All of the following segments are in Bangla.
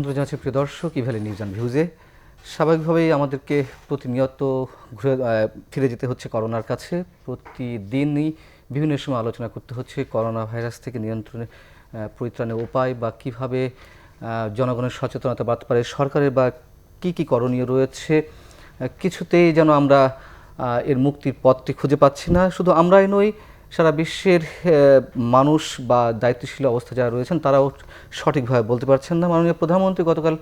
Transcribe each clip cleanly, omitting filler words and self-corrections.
আমন্ত্রণ জানাচ্ছি প্রিয় দর্শক ইভ্যালি নিউজ অ্যান্ড ভিউজে। স্বাভাবিকভাবেই আমাদেরকে প্রতিনিয়ত ফিরে যেতে হচ্ছে করোনার কাছে। প্রতিদিনই বিভিন্ন সময় আলোচনা করতে হচ্ছে করোনা ভাইরাস থেকে নিয়ন্ত্রণে পরিত্রাণের উপায় বা কীভাবে জনগণের সচেতনতা বাড়তে পারে, সরকারের বা কী করণীয় রয়েছে। কিছুতেই যেন আমরা এর মুক্তির পথটি খুঁজে পাচ্ছি না। শুধু আমরাই নই, সারা বিশ্বের মানুষ বা দায়িত্বশীল অবস্থা যারা রয়েছেন তারাও সঠিকভাবে বলতে পারছেন না। মাননীয় প্রধানমন্ত্রী গতকাল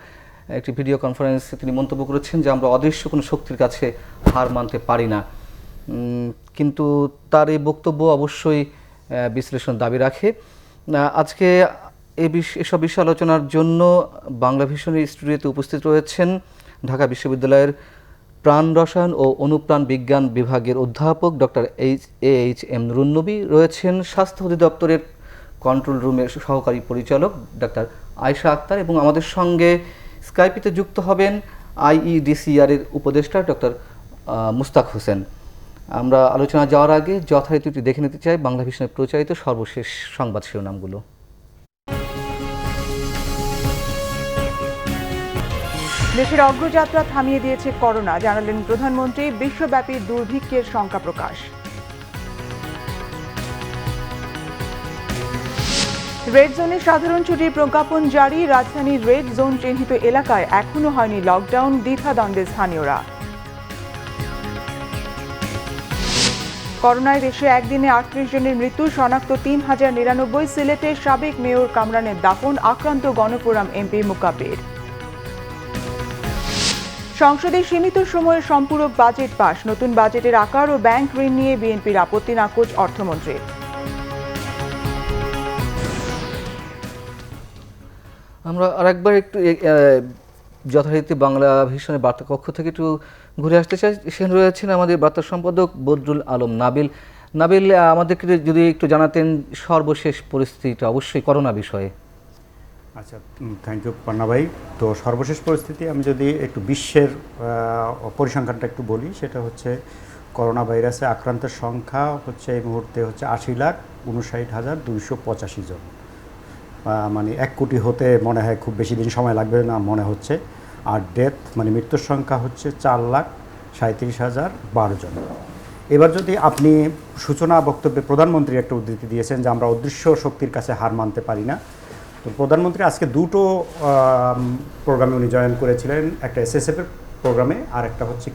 একটি ভিডিও কনফারেন্সে তিনি মন্তব্য করেছেন যে আমরা অদৃশ্য কোনো শক্তির কাছে হার মানতে পারি না। কিন্তু তার এই বক্তব্য অবশ্যই বিশ্লেষণ দাবি রাখে। আজকে এসব বিষয় আলোচনার জন্য বাংলা ভিশনের স্টুডিওতে উপস্থিত রয়েছেন ঢাকা বিশ্ববিদ্যালয়ের প্রাণ রসায়ন ও অনুপ্রাণ বিজ্ঞান বিভাগের অধ্যাপক ডক্টর AHM নুরুন নবী, রয়েছেন স্বাস্থ্য অধিদপ্তরের কন্ট্রোল রুমের সহকারী পরিচালক ডক্টর আয়েশা আক্তার, এবং আমাদের সঙ্গে স্কাইপিতে যুক্ত হবেন IEDCR এর উপদেষ্টা ডক্টর মুস্তাক হোসেন। আমরা আলোচনা যাওয়ার আগে যথারীতি দেখে নিতে চাই বাংলা ভিশনের প্রচারিত সর্বশেষ সংবাদ শিরোনামগুলো। দেশের অগ্রযাত্রা থামিয়ে দিয়েছে করোনা, জানালেন প্রধানমন্ত্রী। বিশ্বব্যাপী দুর্ভিক্ষের শঙ্কা প্রকাশ। রেড জোনে সাধারণ ছুটির প্রজ্ঞাপন জারি। রাজধানীর রেড জোন চিহ্নিত এলাকায় এখনো হয়নি লকডাউন, দ্বিধাদ্বন্দ্বে স্থানীয়রা। করোনায় দেশে একদিনে 38 জনের মৃত্যু, শনাক্ত 3099। সিলেটের সাবেক মেয়র কামরানের দাফন, আক্রান্ত গণফোরাম MP মুকাব্বির। সংসদে সীমিত সময়ে সম্পূরক বাজেট পাস, নতুন বাজেটের আকার ও ব্যাংক ঋণ নিয়ে বিএনপির আপত্তি নাকচ অর্থমন্ত্রী। আমরা আরেকবার একটু যথারীতি বাংলা ভিশনের বার্তা কক্ষ থেকে একটু ঘুরে আসতে চাই। সেখানে রয়েছেন আমাদের বার্তা সম্পাদক বদরুল আলম নাবিল। আমাদেরকে যদি একটু জানাতেন সর্বশেষ পরিস্থিতিটা অবশ্যই করোনা বিষয়ে। আচ্ছা, থ্যাংক ইউ পান্না ভাই। তো সর্বশেষ পরিস্থিতি আমি যদি একটু বিশ্বের পরিসংখ্যানটা একটু বলি, সেটা হচ্ছে করোনা ভাইরাসে আক্রান্তের সংখ্যা হচ্ছে এই মুহূর্তে হচ্ছে 80,59,285 জন। মানে 1 কোটি হতে মনে হয় খুব বেশি দিন সময় লাগবে না মনে হচ্ছে। আর ডেথ মানে মৃত্যুর সংখ্যা হচ্ছে 4,37,012 জন। এবার যদি আপনি সূচনা বক্তব্যে প্রধানমন্ত্রী একটা উদ্ধৃতি দিয়েছেন যে আমরা অদৃশ্য শক্তির কাছে হার মানতে পারি না। তো প্রধানমন্ত্রী আজকে দুটো প্রোগ্রামে উনি জয়েন করেছিলেন, একটা SSF-এর প্রোগ্রামে আর একটা হচ্ছে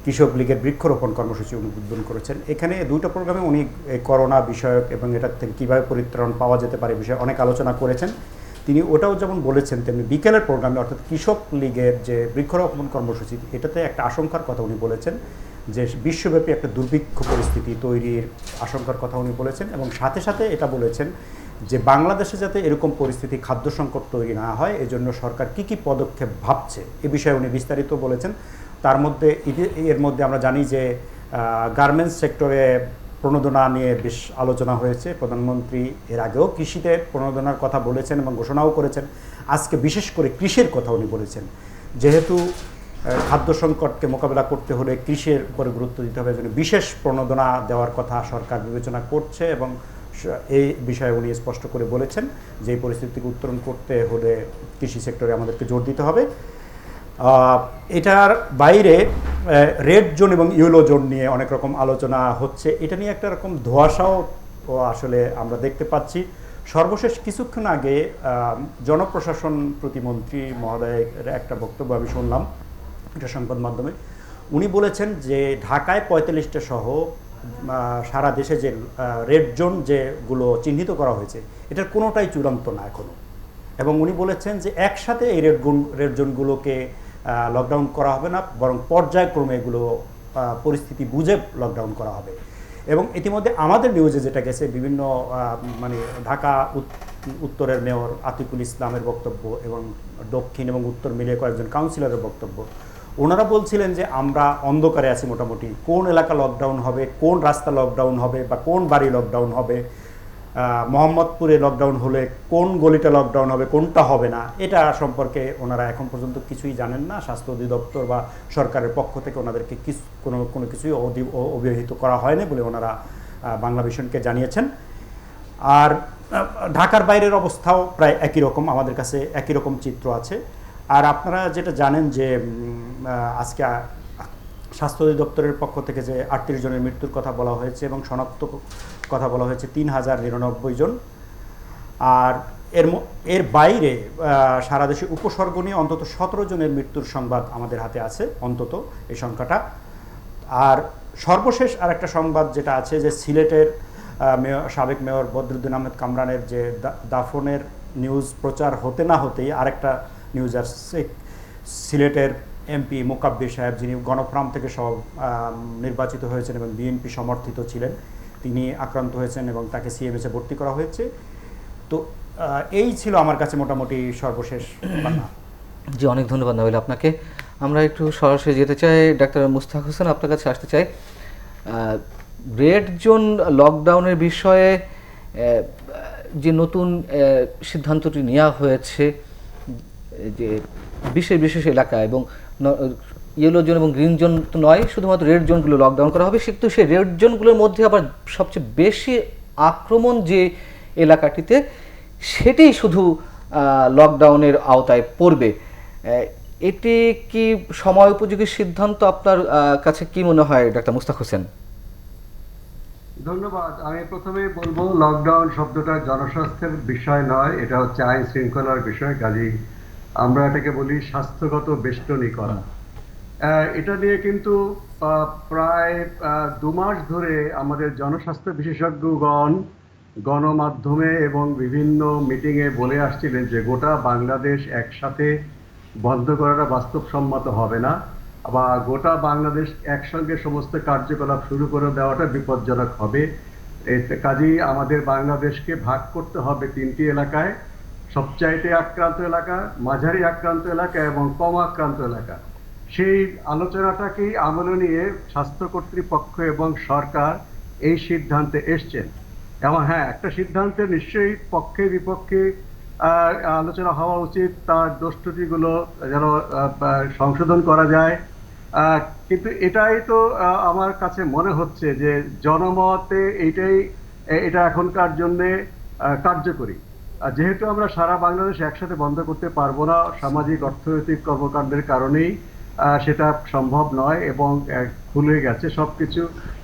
কৃষক লীগের বৃক্ষরোপণ কর্মসূচি উদ্বোধন করেছেন। এখানে দুটো প্রোগ্রামে উনি এই করোনা বিষয়ক এবং এটার থেকে কীভাবে পরিত্রাণ পাওয়া যেতে পারে বিষয়ে অনেক আলোচনা করেছেন। তিনি ওটাও যেমন বলেছেন, তেমনি বিকেলের প্রোগ্রামে অর্থাৎ কৃষক লীগের যে বৃক্ষরোপণ কর্মসূচি, এটাতে একটা আশঙ্কার কথা উনি বলেছেন যে বিশ্বব্যাপী একটা দুর্ভিক্ষ পরিস্থিতি তৈরির আশঙ্কার কথা উনি বলেছেন, এবং সাথে সাথে এটা বলেছেন যে বাংলাদেশে যাতে এরকম পরিস্থিতি, খাদ্য সংকট তৈরি না হয়, এজন্য সরকার কী পদক্ষেপ ভাবছে এ বিষয়ে উনি বিস্তারিত বলেছেন। এর মধ্যে আমরা জানি যে গার্মেন্টস সেক্টরে প্রণোদনা নিয়ে বেশ আলোচনা হয়েছে। প্রধানমন্ত্রী এর আগেও কৃষিতে প্রণোদনার কথা বলেছেন এবং ঘোষণাও করেছেন। আজকে বিশেষ করে কৃষির কথা উনি বলেছেন, যেহেতু খাদ্য সংকটকে মোকাবেলা করতে হলে কৃষির উপরে গুরুত্ব দিতে হবে, জন্য বিশেষ প্রণোদনা দেওয়ার কথা সরকার বিবেচনা করছে, এবং এই বিষয়ে উনি স্পষ্ট করে বলেছেন যে এই পরিস্থিতিকে উত্তরণ করতে হলে কৃষি সেক্টরে আমাদেরকে জোর দিতে হবে। এটার বাইরে রেড জোন এবং ইয়েলো জোন নিয়ে অনেক রকম আলোচনা হচ্ছে। এটা নিয়ে একটা রকম ধোঁয়াশাও আসলে আমরা দেখতে পাচ্ছি। সর্বশেষ কিছুক্ষণ আগে জনপ্রশাসন প্রতিমন্ত্রী মহোদয়ের একটা বক্তব্য আমি শুনলাম এটা সংবাদ মাধ্যমে। উনি বলেছেন যে ঢাকায় 45টা সহ সারা দেশে যে রেড জোন যেগুলো চিহ্নিত করা হয়েছে, এটার কোনোটাই চূড়ান্ত না এখনও, এবং উনি বলেছেন যে একসাথে এই রেড জোনগুলোকে লকডাউন করা হবে না, বরং পর্যায়ক্রমে এগুলো পরিস্থিতি বুঝে লকডাউন করা হবে। এবং ইতিমধ্যে আমাদের নিউজে যেটা গেছে, বিভিন্ন মানে ঢাকা উত্তরের মেয়র আতিকুল ইসলামের বক্তব্য এবং দক্ষিণ এবং উত্তর মিলিয়ে কয়েকজন কাউন্সিলরের বক্তব্য, ওনারা বলছিলেন যে আমরা অন্ধকারে আছি, মোটামুটি কোন এলাকা লকডাউন হবে, কোন রাস্তা লকডাউন হবে বা কোন বাড়ি লকডাউন হবে, মোহাম্মদপুরে লকডাউন হলে কোন গলিটা লকডাউন হবে, কোনটা হবে না, এটা সম্পর্কে ওনারা এখন পর্যন্ত কিছুই জানেন না। স্বাস্থ্য অধিদপ্তর বা সরকারের পক্ষ থেকে ওনাদেরকে কোনো কিছুই অবহিত করা হয়নি বলে ওনারা বাংলা ভিশনকে জানিয়েছেন। আর ঢাকার বাইরের অবস্থাও প্রায় একই রকম, আমাদের কাছে একই রকম চিত্র আছে। আর আপনারা যেটা জানেন যে আজকে স্বাস্থ্য অধিদপ্তরের পক্ষ থেকে যে ৩৮ জনের মৃত্যুর কথা বলা হয়েছে এবং শনাক্ত কথা বলা হয়েছে ৩,০৯৯ জন। আর এর বাইরে সারা দেশে উপসর্গ নিয়ে অন্তত ১৭ জনের মৃত্যুর সংবাদ আমাদের হাতে আছে, অন্তত এই সংখ্যাটা। আর সর্বশেষ আরেকটা সংবাদ যেটা আছে যে সিলেটের সাবেক মেয়র বদরুদ্দিন আহমেদ কামরানের যে দাফনের নিউজ প্রচার হতে না হতেই আরেকটা নিউজ আসছে, সিলেটের এমপি মোকাব্বির সাহেব, যিনি গণফোরাম থেকে নির্বাচিত হয়েছেন এবং বিএনপি সমর্থিত ছিলেন, তিনি আক্রান্ত হয়েছেন এবং তাকে সিএমএসে ভর্তি করা হয়েছে। তো এই ছিল আমার কাছে মোটামুটি সর্বশেষ বার্তা। জি, অনেক ধন্যবাদ নাবিল আপনাকে। আমরা একটু সরাসরি যেতে চাই, ডাক্তার মুস্তাক হোসেন আপনার কাছে আসতে চাই। রেড জোন লকডাউনের বিষয়ে যে নতুন সিদ্ধান্তটি নেওয়া হয়েছে, যে বিশেষ বিশেষ এলাকা এবং ইয়েলো জোন এবং গ্রিন জোন তো নয়, শুধুমাত্র রেড জোনগুলো লকডাউন করা হবে, কিন্তু সেই রেড জোনগুলোর মধ্যে আবার সবচেয়ে বেশি আক্রমণ যে এলাকাটিতে, সেটি শুধু লকডাউনের আওতায় পড়বে। এটি কি সময় উপযোগী সিদ্ধান্ত? আপনার কাছে কি মনে হয় ডাক্তার মুস্তাক হোসেন? ধন্যবাদ। আমি প্রথমে বলবো, লকডাউন শব্দটা জনস্বাস্থ্যের বিষয় নয়, এটা হচ্ছে আইন শৃঙ্খলার বিষয়। কাজেই আমরা এটাকে বলি স্বাস্থ্যগত বেষ্টনী করা। এটা নিয়ে কিন্তু প্রায় 2 মাস ধরে আমাদের জনস্বাস্থ্য বিশেষজ্ঞগণ গণমাধ্যমে এবং বিভিন্ন মিটিংয়ে বলে আসছিলেন যে গোটা বাংলাদেশ একসাথে বন্ধ করাটা বাস্তবসম্মত হবে না, বা গোটা বাংলাদেশ একসঙ্গে সমস্ত কার্যকলাপ শুরু করে দেওয়াটা বিপজ্জনক হবে। কাজেই আমাদের বাংলাদেশকে ভাগ করতে হবে 3টি এলাকায়: সবচাইতে আক্রান্ত এলাকা, মাঝারি আক্রান্ত এলাকা এবং কম আক্রান্ত এলাকা। সেই আলোচনাটাকেই আমলে নিয়ে স্বাস্থ্য কর্তৃপক্ষ এবং সরকার এই সিদ্ধান্তে এসছেন। এবং হ্যাঁ, একটা সিদ্ধান্তে নিশ্চয়ই পক্ষে বিপক্ষে আলোচনা হওয়া উচিত, তার দোষ ত্রুটিগুলো যেন সংশোধন করা যায়। কিন্তু এটাই তো আমার কাছে মনে হচ্ছে যে জনমতে এটা এখনকার জন্যে কার্যকরী। যেহেতু আমরা সারা বাংলাদেশ একসাথে বন্ধ করতে পারবো না, সামাজিক অর্থনৈতিক কর্মকাণ্ডের কারণেই সেটা সম্ভব নয় এবং খুলে গেছে সবকিছু।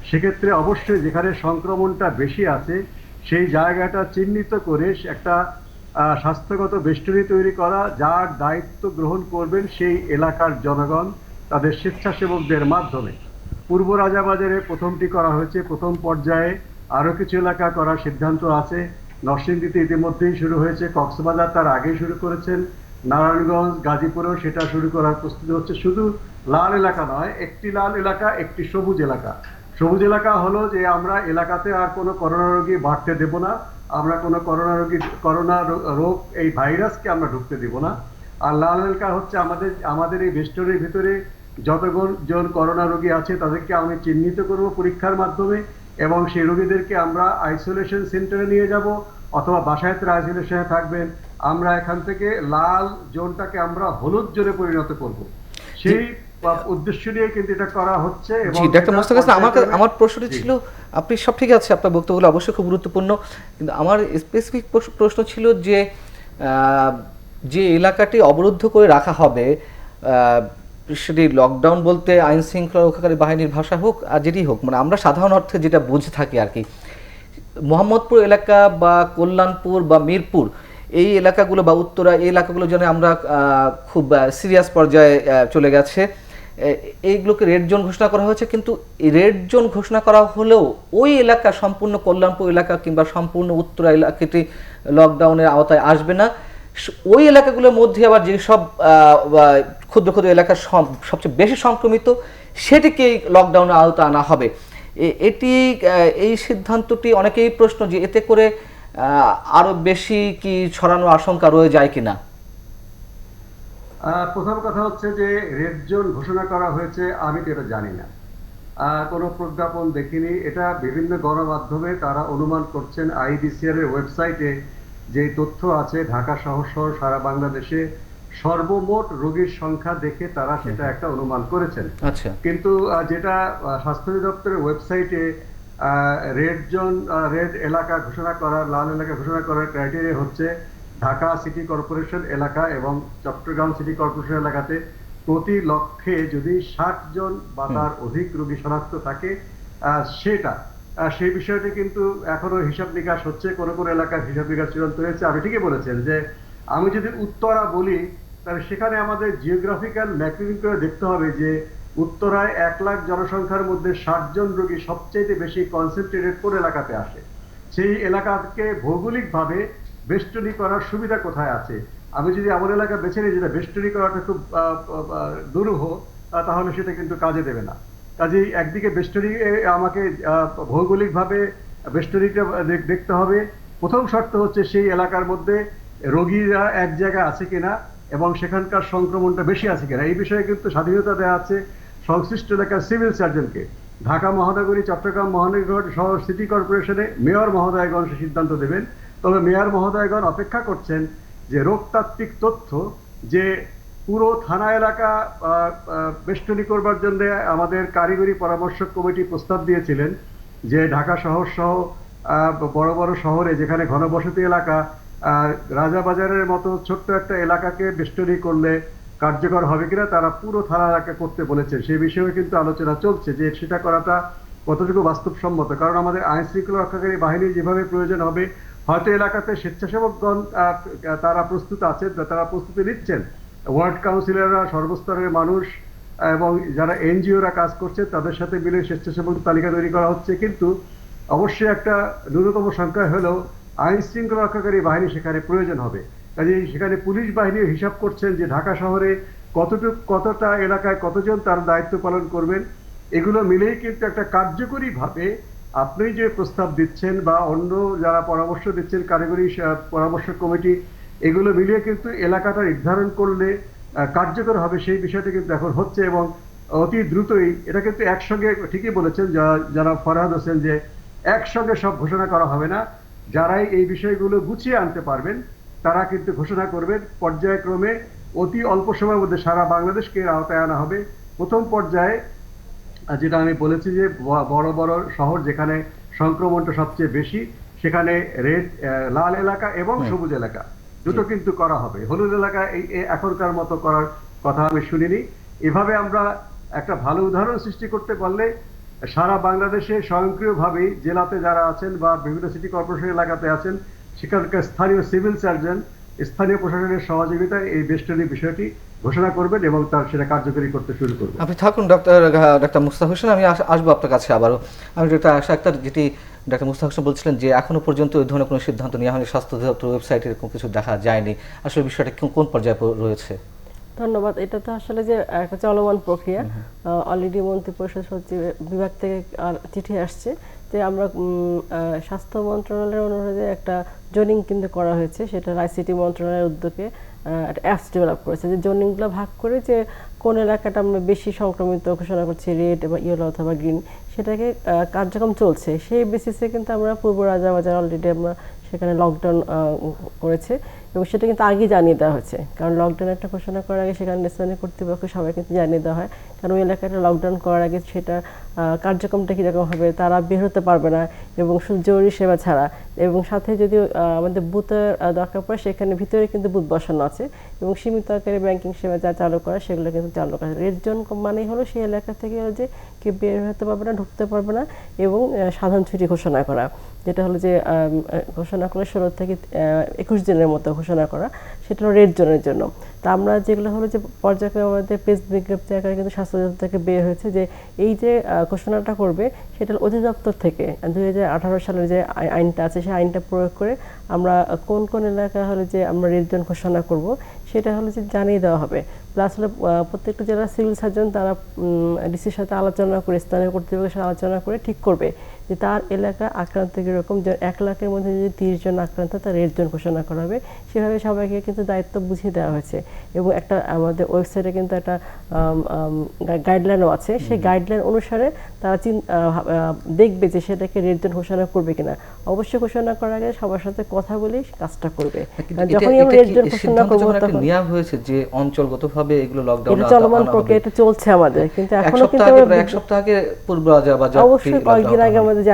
সেক্ষেত্রে অবশ্যই যেখানে সংক্রমণটা বেশি আছে সেই জায়গাটা চিহ্নিত করে একটা স্বাস্থ্যগত বেষ্টনী তৈরি করা, যার দায়িত্ব গ্রহণ করবেন সেই এলাকার জনগণ তাদের স্বেচ্ছাসেবকদের মাধ্যমে। পূর্ব রাজাবাজারে প্রথমটি করা হয়েছে, প্রথম পর্যায়ে আরও কিছু এলাকা করার সিদ্ধান্ত আছে। নরসিংদীতে ইতিমধ্যেই শুরু হয়েছে, কক্সবাজার তার আগেই শুরু করেছেন, নারায়ণগঞ্জ, গাজীপুরেও সেটা শুরু করার প্রস্তুতি হচ্ছে। শুধু লাল এলাকা নয়, একটি লাল এলাকা, একটি সবুজ এলাকা। সবুজ এলাকা হলো যে আমরা এলাকাতে আর কোনো করোনা রোগী বাড়তে দেব না, আমরা কোনো করোনা রোগ, এই ভাইরাসকে আমরা ঢুকতে দেব না। আর লাল এলাকা হচ্ছে আমাদের এই বেষ্টনীর ভিতরে যতজন করোনা রোগী আছে তাদেরকে আমি চিহ্নিত করব পরীক্ষার মাধ্যমে, এবং সেই রোগীদেরকে আমরা আইসোলেশন সেন্টারে নিয়ে যাব, অথবা বাসায় তারা আইসোলেশনে থাকবেন। আমরা এখান থেকে লাল জোনটাকে আমরা হলুদ জোনে পরিণত করব, সেই উদ্দেশ্য নিয়ে কিন্তু এটা করা হচ্ছে। জি, ডাক্তার মুস্তাক হোসেন, আমার প্রশ্নটি ছিল, আপনি সব ঠিক আছে, আপনার বক্তব্যগুলো অবশ্যই খুব গুরুত্বপূর্ণ, কিন্তু আমার স্পেসিফিক প্রশ্ন ছিল যে এলাকাটি অবরুদ্ধ করে রাখা হবে, সেটি লকডাউন বলতে আইন শৃঙ্খলা রক্ষাকারী বাহিনীর ভাষা হোক আর যেটি হোক, মানে আমরা সাধারণ অর্থে যেটা বুঝে থাকি আর কি, মোহাম্মদপুর এলাকা বা কল্যাণপুর বা মিরপুর, এই এলাকাগুলো বা উত্তরা, এই এলাকাগুলো যেন আমরা খুব সিরিয়াস পর্যায়ে চলে গেছে, এইগুলোকে রেড জোন ঘোষণা করা হয়েছে। কিন্তু রেড জোন ঘোষণা করা হলেও ওই এলাকা, সম্পূর্ণ কল্যাণপুর এলাকা কিংবা সম্পূর্ণ উত্তরা এলাকাটি লকডাউনের আওতায় আসবে না। ওই এলাকাগুলোর মধ্যে আবার যেসব ক্ষুদ্র ক্ষুদ্র এলাকা সবচেয়ে বেশি সংক্রমিত, সেটিকে লকডাউনের আওতায় আনা হবে। এই সিদ্ধান্তটি অনেকেই প্রশ্ন যে এতে করে আরো বেশি কি ছড়ানোর আশঙ্কা রয়ে যায় কিনা। প্রথম কথা হচ্ছে যে রেড জোন ঘোষণা করা হয়েছে, আমি তো এটা জানি না, কোনো প্রজ্ঞাপন দেখিনি। এটা বিভিন্ন গণমাধ্যমে তারা অনুমান করছেন। আইডিসিআর এর ওয়েবসাইটে যে তথ্য আছে, ঢাকা সহ সারা বাংলাদেশে সর্বমোট রোগীর সংখ্যা দেখে তারা সেটা একটা অনুমান করেছেন। আচ্ছা, কিন্তু যেটা স্বাস্থ্য অধিদপ্তরের ওয়েবসাইটে রেড এলাকা ঘোষণা করার, লাল এলাকা ঘোষণা করার ক্রাইটেরিয়া হচ্ছে ঢাকা সিটি কর্পোরেশন এলাকা এবং চট্টগ্রাম সিটি কর্পোরেশন এলাকাতে প্রতি লক্ষে যদি 60 জন বা তার অধিক রোগী শনাক্ত থাকে, সেই বিষয়টি কিন্তু এখনো হিসাব নিকাশ হচ্ছে, কোনো কোনো এলাকার হিসাব নিকাশ চূড়ান্ত হয়েছে। আপনি ঠিকই বলেছেন যে আমি যদি উত্তরা বলি, তাহলে সেখানে আমাদের জিওগ্রাফিক্যাল ম্যাপিং করে দেখতে হবে যে উত্তরায় 1 লাখ জনসংখ্যার মধ্যে 60 জন রোগী সবচেয়ে বেশি কনসেন্ট্রেটেড কোন এলাকাতে আসে, সেই এলাকাকে ভৌগোলিকভাবে বেষ্টনী করার সুবিধা কোথায় আছে। আমি যদি এমন এলাকা বেছে নিই যেটা বেষ্টনী করাটা খুব দুরূহ, তাহলে সেটা কিন্তু কাজে দেবে না। কাজেই একদিকে বেষ্টনী আমাকে ভৌগোলিকভাবে বেষ্টনীটা দেখতে হবে। প্রথম শর্ত হচ্ছে সেই এলাকার মধ্যে রোগীরা এক জায়গায় আছে কিনা এবং সেখানকার সংক্রমণটা বেশি আছে কিনা। এই বিষয়ে কিন্তু স্বাধীনতা দেওয়া আছে সংশ্লিষ্ট এলাকার সিভিল সার্জনকে। ঢাকা মহানগরী, চট্টগ্রাম মহানগর শহর সিটি কর্পোরেশনে মেয়র মহোদয়গণ সিদ্ধান্ত দেবেন। তবে মেয়র মহোদয়গণ অপেক্ষা করছেন যে রোগতাত্ত্বিক তথ্য, যে পুরো থানা এলাকা বেষ্টনী করবার জন্য আমাদের কারিগরি পরামর্শক কমিটি প্রস্তাব দিয়েছিলেন যে ঢাকা শহর সহ বড় বড় শহরে যেখানে ঘনবসতি এলাকা, রাজাবাজারের মতো ছোট্ট একটা এলাকাকে বেষ্টনী করলে কার্যকর হবে কিনা, তারা পুরো থানা এলাকা করতে বলেছেন। সেই বিষয়ে কিন্তু আলোচনা চলছে যে সেটা করাটা কতটুকু বাস্তবসম্মত। কারণ আমাদের আইন শৃঙ্খলা রক্ষাকারী বাহিনী যেভাবে প্রয়োজন হবে, হয়তো এলাকাতে স্বেচ্ছাসেবকগণ তারা প্রস্তুত আছেন, তারা প্রস্তুতি নিচ্ছেন, ওয়ার্ড কাউন্সিলররা, সর্বস্তরের মানুষ এবং যারা এনজিওরা কাজ করছে তাদের সাথে মিলে স্বেচ্ছাসেবক তালিকা তৈরি করা হচ্ছে। কিন্তু অবশ্যই একটা ন্যূনতম সংখ্যা হলেও আইন শৃঙ্খলা রক্ষাকারী বাহিনী সেখানে প্রয়োজন হবে। কাজেই সেখানে পুলিশ বাহিনীও হিসাব করছেন যে ঢাকা শহরে কতটা এলাকায় কতজন তার দায়িত্ব পালন করবেন। এগুলো মিলেই কিন্তু একটা কার্যকরীভাবে আপনি যে প্রস্তাব দিচ্ছেন বা অন্য যারা পরামর্শ দিচ্ছেন, কারিগরি পরামর্শ কমিটি, এগুলো মিলিয়ে কিন্তু এলাকাটা নির্ধারণ করলে কার্যকর হবে, সেই বিষয়টা কিন্তু এখন হচ্ছে এবং অতি দ্রুতই এটা কিন্তু একসঙ্গে, ঠিকই বলেছেন যারা ফরহাদ হোসেন, যে একসঙ্গে সব ঘোষণা করা হবে না। যারাই এই বিষয়গুলো গুছিয়ে আনতে পারবেন তারা কিন্তু ঘোষণা করবেন। পর্যায়ক্রমে অতি অল্প সময়ের মধ্যে সারা বাংলাদেশকে আওতায় আনা হবে। প্রথম পর্যায়ে যেটা আমি বলেছি যে বড় বড় শহর যেখানে সংক্রমণটা সবচেয়ে বেশি, সেখানে লাল এলাকা এবং সবুজ এলাকা দুটো কিন্তু করা হবে। হলুদ এলাকা এই এখনকার মতো করার কথা আমি শুনিনি। এভাবে আমরা একটা ভালো উদাহরণ সৃষ্টি করতে পারলে সারা বাংলাদেশে স্বয়ংক্রিয়ভাবেই জেলাতে যারা আছেন বা বিভিন্ন সিটি কর্পোরেশন এলাকাতে আছেন, সেখানকার স্থানীয় সিভিল সার্জন স্থানীয় প্রশাসনের সহযোগিতায় এই বেষ্টনী বিষয়টি ঘোষণা করবেন এবং তার সেটা কার্যকরী করতে শুরু করবেন। আপনি থাকুন ডাক্তার মুস্তাক হোসেন, আমি আসবো আপনার কাছে আবারও। আমি ডাক্তার আশা আক্তার, যেটি ডাক্তার মুস্তাক হোসেন বলছিলেন যে এখনো পর্যন্ত ওই ধরনের কোনো সিদ্ধান্ত নেওয়া হয়নি, স্বাস্থ্য অধিদপ্তর ওয়েবসাইটে এরকম কিছু দেখা যায়নি। আসলে বিষয়টা কোন পর্যায়ে রয়েছে? ধন্যবাদ। এটা তো আসলে যে একটা চলমান প্রক্রিয়া। অলরেডি মন্ত্রিপরিষদ সচিব বিভাগ থেকে চিঠি আসছে যে আমরা স্বাস্থ্য মন্ত্রণালয়ের অনুরোধে একটা জোনিং কিন্তু করা হয়েছে, সেটা আইসিটি মন্ত্রণালয়ের উদ্যোগে একটা অ্যাপস ডেভেলপ করেছে, যে জোনিংগুলো ভাগ করে যে কোন এলাকাটা আমরা বেশি সংক্রমিত ঘোষণা করছি, রেড বা ইয়েলো অথবা গ্রিন, সেটাকে কার্যক্রম চলছে। সেই বেসিসে কিন্তু আমরা পূর্ব রাজাবাজার অলরেডি আমরা সেখানে লকডাউন করেছে এবং সেটা কিন্তু আগেই জানিয়ে দেওয়া হয়েছে। কারণ লকডাউন একটা ঘোষণা করার আগে সেখানে স্থানীয় কর্তৃপক্ষ সবাই কিন্তু জানিয়ে দেওয়া হয়, কারণ ওই এলাকাটা লকডাউন করার আগে সেটা কার্যক্রমটা কীরকম হবে, তারা বের হতে পারবে না এবং শুধু জরুরি সেবা ছাড়া। এবং সাথে যদি আমাদের বুথের দরকার পড়ে, সেখানে ভিতরে কিন্তু বুথ বসানো আছে এবং সীমিত আকারে ব্যাংকিং সেবা যা চালু করা সেগুলো কিন্তু চালু করা। রেড জোন মানেই হলো সেই এলাকা থেকে যে কেউ বের হতে পারবে না, ঢুকতে পারবে না এবং সাধারণ ছুটি ঘোষণা করা, যেটা হলো যে ঘোষণা করে 16 থেকে 21 দিনের মতো ঘোষণা করা, সেটা হলো রেড জোনের জন্য। তা আমরা যেগুলো হলো যে পর্যায়ক্রমে আমাদের প্রেস বিজ্ঞপ্তি আকারে কিন্তু স্বাস্থ্য অধিদপ্তর থেকে বের হয়েছে যে এই যে ঘোষণাটা করবে সেটা অধিদপ্তর থেকে 2018 সালের যে আইনটা আছে সেই আইনটা প্রয়োগ করে আমরা কোন কোন এলাকা হলে যে আমরা রেড জোন ঘোষণা করব সেটা হলো যে জানিয়ে দেওয়া হবে। প্লাস হলো প্রত্যেকটা জেলার সিভিল সার্জন তারা ডিসির সাথে আলোচনা করে, স্থানীয় কর্তৃপক্ষের সাথে আলোচনা করে ঠিক করবে যে তার এলাকা আক্রান্ত কীরকম। 1 লাখের মধ্যে যদি 30 জন আক্রান্ত, তার রেড জোন ঘোষণা করা হবে। সেভাবে সবাইকে কিন্তু দায়িত্ব বুঝিয়ে দেওয়া হয়েছে এবং একটা আমাদের ওয়েবসাইটে কিন্তু একটা গাইডলাইনও আছে। সেই গাইডলাইন অনুসারে তারা দেখবে যে সেটাকে রেড জোন ঘোষণা করবে কিনা। অবশ্যই ঘোষণা করার আগে সবার সাথে কথা বলেই কাজটা করবে। কিন্তু যখনই আমরা রেড জোন ঘোষণা করবো তখন নেওয়া হয়েছে যে অঞ্চলগতভাবে এগুলো লকডাউন এটা চলমান প্রক্রিয়া, এটা চলছে আমাদের, কিন্তু এখনো কিন্তু এক সপ্তাহ আগে পূর্ব রাজাবাজার অবশ্যই কয়েকদিন আগে আমাদের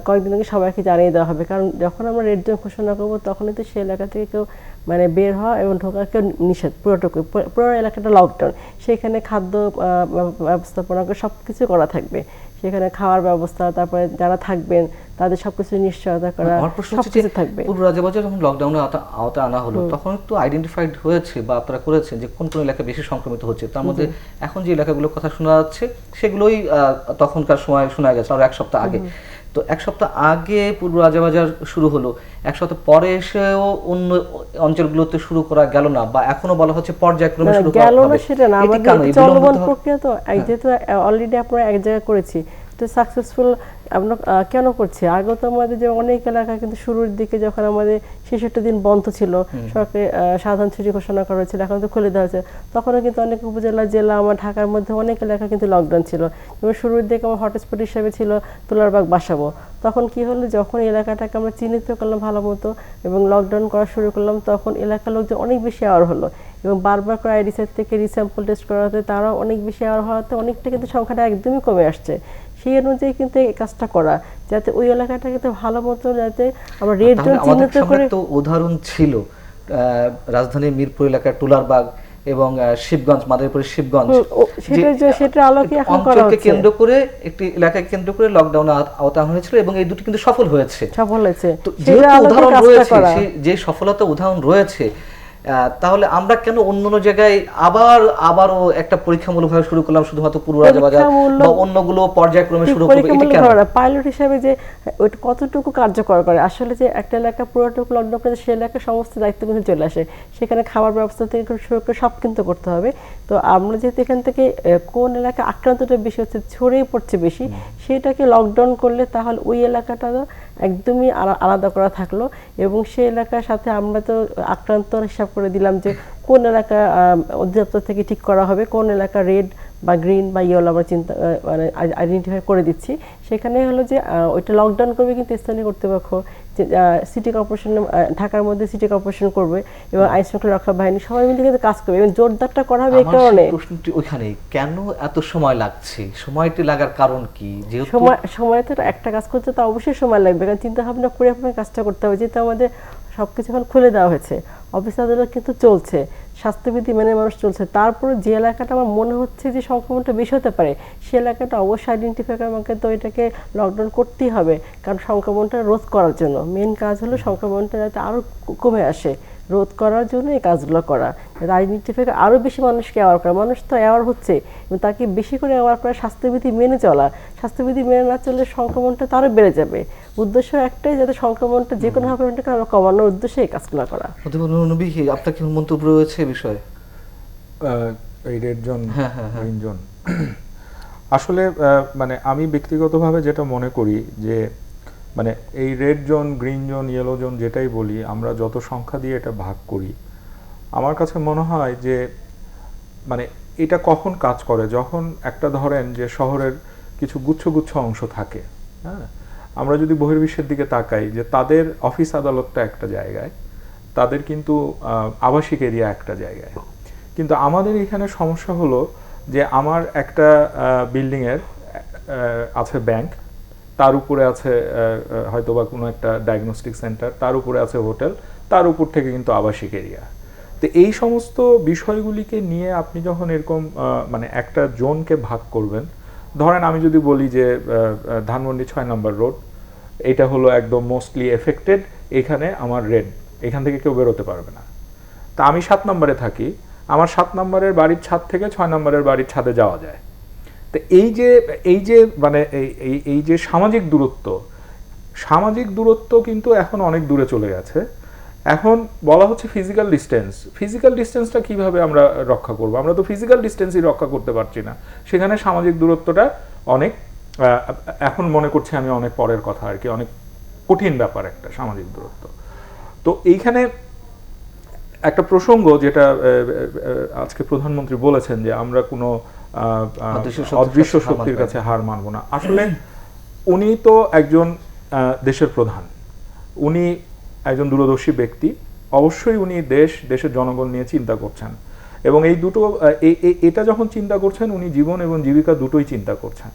কয়েকদিন আগে সবাইকে জানিয়ে দেওয়া হবে, কারণ যখন আমরা রেড জোন ঘোষণা করবো তখনই তো সেই এলাকা থেকে কেউ মানে বের হওয়া এবং ঢোকা কেউ নিষেধ, পুরো এলাকাটা লকডাউন। সেখানে খাদ্য ব্যবস্থাপনা সব কিছু করা থাকবে, সেখানে খাওয়ার ব্যবস্থা, তারপরে যারা থাকবেন তাদের সবকিছু নিশ্চয়তা করা, সবকিছু থাকবে। পূর্ব রাজাবাজার যখন লকডাউনের আওতায় আনা হলো তখন একটু আইডেন্টিফাইড হয়েছে বা আপনারা করেছেন যে কোন কোন এলাকা বেশি সংক্রমিত হচ্ছে। তার মধ্যে এখন যে এলাকাগুলোর কথা শোনা যাচ্ছে সেগুলোই তখনকার সময় শোনা গেছে আরো এক সপ্তাহ আগে। তো এক সপ্তাহ আগে পূর্ব রাজাবাজার শুরু হলো, এক সপ্তাহ পরে এসেও অন্য অঞ্চলগুলোতে শুরু করা গেল না, বা এখনো বলা হচ্ছে পর্যায়ক্রমে শুরু করা গেল না, হবে। সেটা না, আমাদের চলমান প্রক্রিয়া তো যেহেতু অলরেডি আপনারা এক জায়গায় করেছি তো সাকসেসফুল আমরা কেন করছি। আগে তো আমাদের যে অনেক এলাকা কিন্তু শুরুর দিকে যখন আমাদের 66 দিন বন্ধ ছিল, সরকারি সাধারণ ছুটি ঘোষণা করা হয়েছিল, এখন তো খুলে দেওয়া হয়েছে, তখনও কিন্তু অনেক উপজেলা, জেলা, আমার ঢাকার মধ্যে অনেক এলাকা কিন্তু লকডাউন ছিল। এবং শুরুর দিকে আমার হটস্পট হিসেবে ছিল তুলারবাগ, বাসাবো। তখন কি হলো, যখন এলাকাটাকে আমরা চিহ্নিত করলাম ভালো মতো এবং লকডাউন করা শুরু করলাম, তখন এলাকার লোকজন অনেক বেশি আওয়ার হলো এবং বারবার করে আইডিসের থেকে রিস্যাম্পল টেস্ট করাতে তারাও অনেক বেশি আওয়ার হওয়াতে অনেকটা কিন্তু সংখ্যাটা একদমই কমে আসছে। সেই অনুযায়ী কিন্তু এই কাজটা করা, যাতে ওই এলাকাটা কিন্তু ভালো মতো যাতে আমরা রেড জোন চিহ্নিত করে। তো উদাহরণ ছিল রাজধানীর মিরপুর এলাকার টুলারবাগ এবং শিবগঞ্জ, মাদারীপুরের শিবগঞ্জ, সেটা আলোকে এখন করা হচ্ছে। কেন্দ্র করে একটি এলাকাকে কেন্দ্র করে লকডাউন আওতা হয়েছিল এবং এই দুটি কিন্তু সফল হয়েছে। তো উদাহরণ রয়েছে, যে সফলতা উদাহরণ রয়েছে, তাহলে আমরা কেন অন্য জায়গায় আবারও একটা পরীক্ষামূলকভাবে শুরু করলাম শুধুমাত্র পূর্ব রাজাবাজার বা অন্যগুলো পর্যায়ক্রমে শুরু করব? এটা কেন পাইলট হিসেবে যে ওইটা কতটুকু কার্যকর করে? আসলে যে একটা এলাকা পুরোটুকু লকডাউন করে সেই এলাকার সমস্ত দায়িত্ব কিন্তু চলে আসে, সেখানে খাবার ব্যবস্থা থেকে শুরু করে সব কিন্তু করতে হবে। তো আমরা যেহেতু এখান থেকে কোন এলাকা আক্রান্তটা বেশি হচ্ছে, ছড়িয়ে পড়ছে বেশি, সেটাকে লকডাউন করলে তাহলে ওই এলাকাটা একদমই আলাদা করা থাকলো এবং সেই এলাকার সাথে আমরা তো আক্রান্ত হিসাব করে দিলাম যে কোন এলাকা অধিদপ্তর থেকে ঠিক করা হবে, কোন এলাকা রেড বা গ্রিন বা ইয়েলো আমরা মানে আইডেন্টিফাই করে দিচ্ছি। সেখানে হলো যে ওইটা লকডাউন করবে কিন্তু স্থানীয় কর্তৃপক্ষ, সিটি কর্পোরেশন, ঢাকার মধ্যে সিটি কর্পোরেশন করবে এবং আইন শৃঙ্খলা রক্ষা বাহিনী সবাই মিলে কিন্তু কাজ করবে এবং জোরদারটা করা হবে। এই কারণে প্রশ্নটি ওইখানে, কেন এত সময় লাগছে? সময়টি লাগার কারণ কি? যেহেতু সময় তো একটা কাজ করতে তো অবশ্যই সময় লাগবে, কারণ চিন্তা ভাবনা করে আপনার কাজটা করতে হবে। যেহেতু আমাদের সবকিছু এখন খুলে দেওয়া হয়েছে, অফিস আদালত কিন্তু চলছে, স্বাস্থ্যবিধি মেনে মানুষ চলছে, তারপরে যে এলাকাটা আমার মনে হচ্ছে যে সংক্রমণটা বেশি হতে পারে সে এলাকাটা অবশ্যই আইডেন্টিফাই করে আমাকে তো এটাকে লকডাউন করতেই হবে, কারণ সংক্রমণটা রোধ করার জন্য মেন কাজ হলো সংক্রমণটা যাতে আরও কমে আসে, রোধ করার জন্য এই কাজগুলো করা, আইডেন্টিফাই আরও বেশি মানুষকে অ্যাওয়ার করা। মানুষ তো অ্যাওয়ার হচ্ছে এবং তাকে বেশি করে অ্যাওয়ার করা, স্বাস্থ্যবিধি মেনে চলা। স্বাস্থ্যবিধি মেনে না চললে সংক্রমণটা তো আরও বেড়ে যাবে। উদ্দেশ্য একটাই, যাতে সংক্রমণটা যে কোনোভাবে আমরা কমানোর উদ্দেশ্যে এই কাজগুলো করা। আপনার কি মন্তব্য রয়েছে বিষয়ে? এই রেড জোন, গ্রিন জোন, আসলে মানে আমি ব্যক্তিগতভাবে যেটা মনে করি যে মানে এই red zone, green zone, yellow zone যেটাই বলি, আমরা যত সংখ্যা দিয়ে এটা ভাগ করি, আমার কাছে মনে হয় যে মানে এটা কখন কাজ করে, যখন একটা ধরেন যে শহরের কিছু গুচ্ছ গুচ্ছ অংশ থাকে, হ্যাঁ, আমরা যদি বহির্বিশ্বের দিকে তাকাই যে তাদের অফিস আদালতটা একটা জায়গায়, তাদের কিন্তু আবাসিক এরিয়া একটা জায়গায়, কিন্তু আমাদের এখানে সমস্যা হলো যে আমার একটা বিল্ডিংয়ের আছে ব্যাংক, তার উপরে আছে হয়তো বা কোনো একটা ডায়াগনস্টিক সেন্টার, তার উপরে আছে হোটেল, তার উপর থেকে কিন্তু আবাসিক এরিয়া। তো এই সমস্ত বিষয়গুলিকে নিয়ে আপনি যখন এরকম মানে একটা জোনকে ভাগ করবেন, ধরেন আমি যদি বলি যে ধানমন্ডি 6 নম্বর রোড, এটা হলো একদম মোস্টলি এফেক্টেড, এখানে আমার রেড, এখান থেকে কেউ বেরোতে পারবে না। তা আমি 7 নম্বরে থাকি, আমার 7 নম্বরের বাড়ির ছাদ থেকে 6 নম্বরের বাড়ির ছাদে যাওয়া যায়। তো এই যে মানে এই যে সামাজিক দূরত্ব কিন্তু এখন অনেক দূরে চলে গেছে। এখন বলা হচ্ছে ফিজিক্যাল ডিস্টেন্সটা কিভাবে আমরা রক্ষা করব? আমরা তো ফিজিক্যাল ডিস্টেন্সই রক্ষা করতে পারছি না, সেখানে সামাজিক দূরত্বটা অনেক, এখন মনে করছি আমি অনেক পরের কথা আর কি, অনেক কঠিন ব্যাপার একটা সামাজিক দূরত্ব। তো এইখানে একটা প্রসঙ্গ যেটা আজকে প্রধানমন্ত্রী বলেছেন যে আমরা কোনো অদৃশ্য শক্তির কাছে হার মানব না। আসলে উনি তো একজন দেশের প্রধান, উনি একজন দূরদর্শী ব্যক্তি, অবশ্যই উনি দেশের জনগণ নিয়ে চিন্তা করছেন, এবং এই দুটো এটা যখন চিন্তা করছেন উনি জীবন এবং জীবিকা দুটোই চিন্তা করছেন।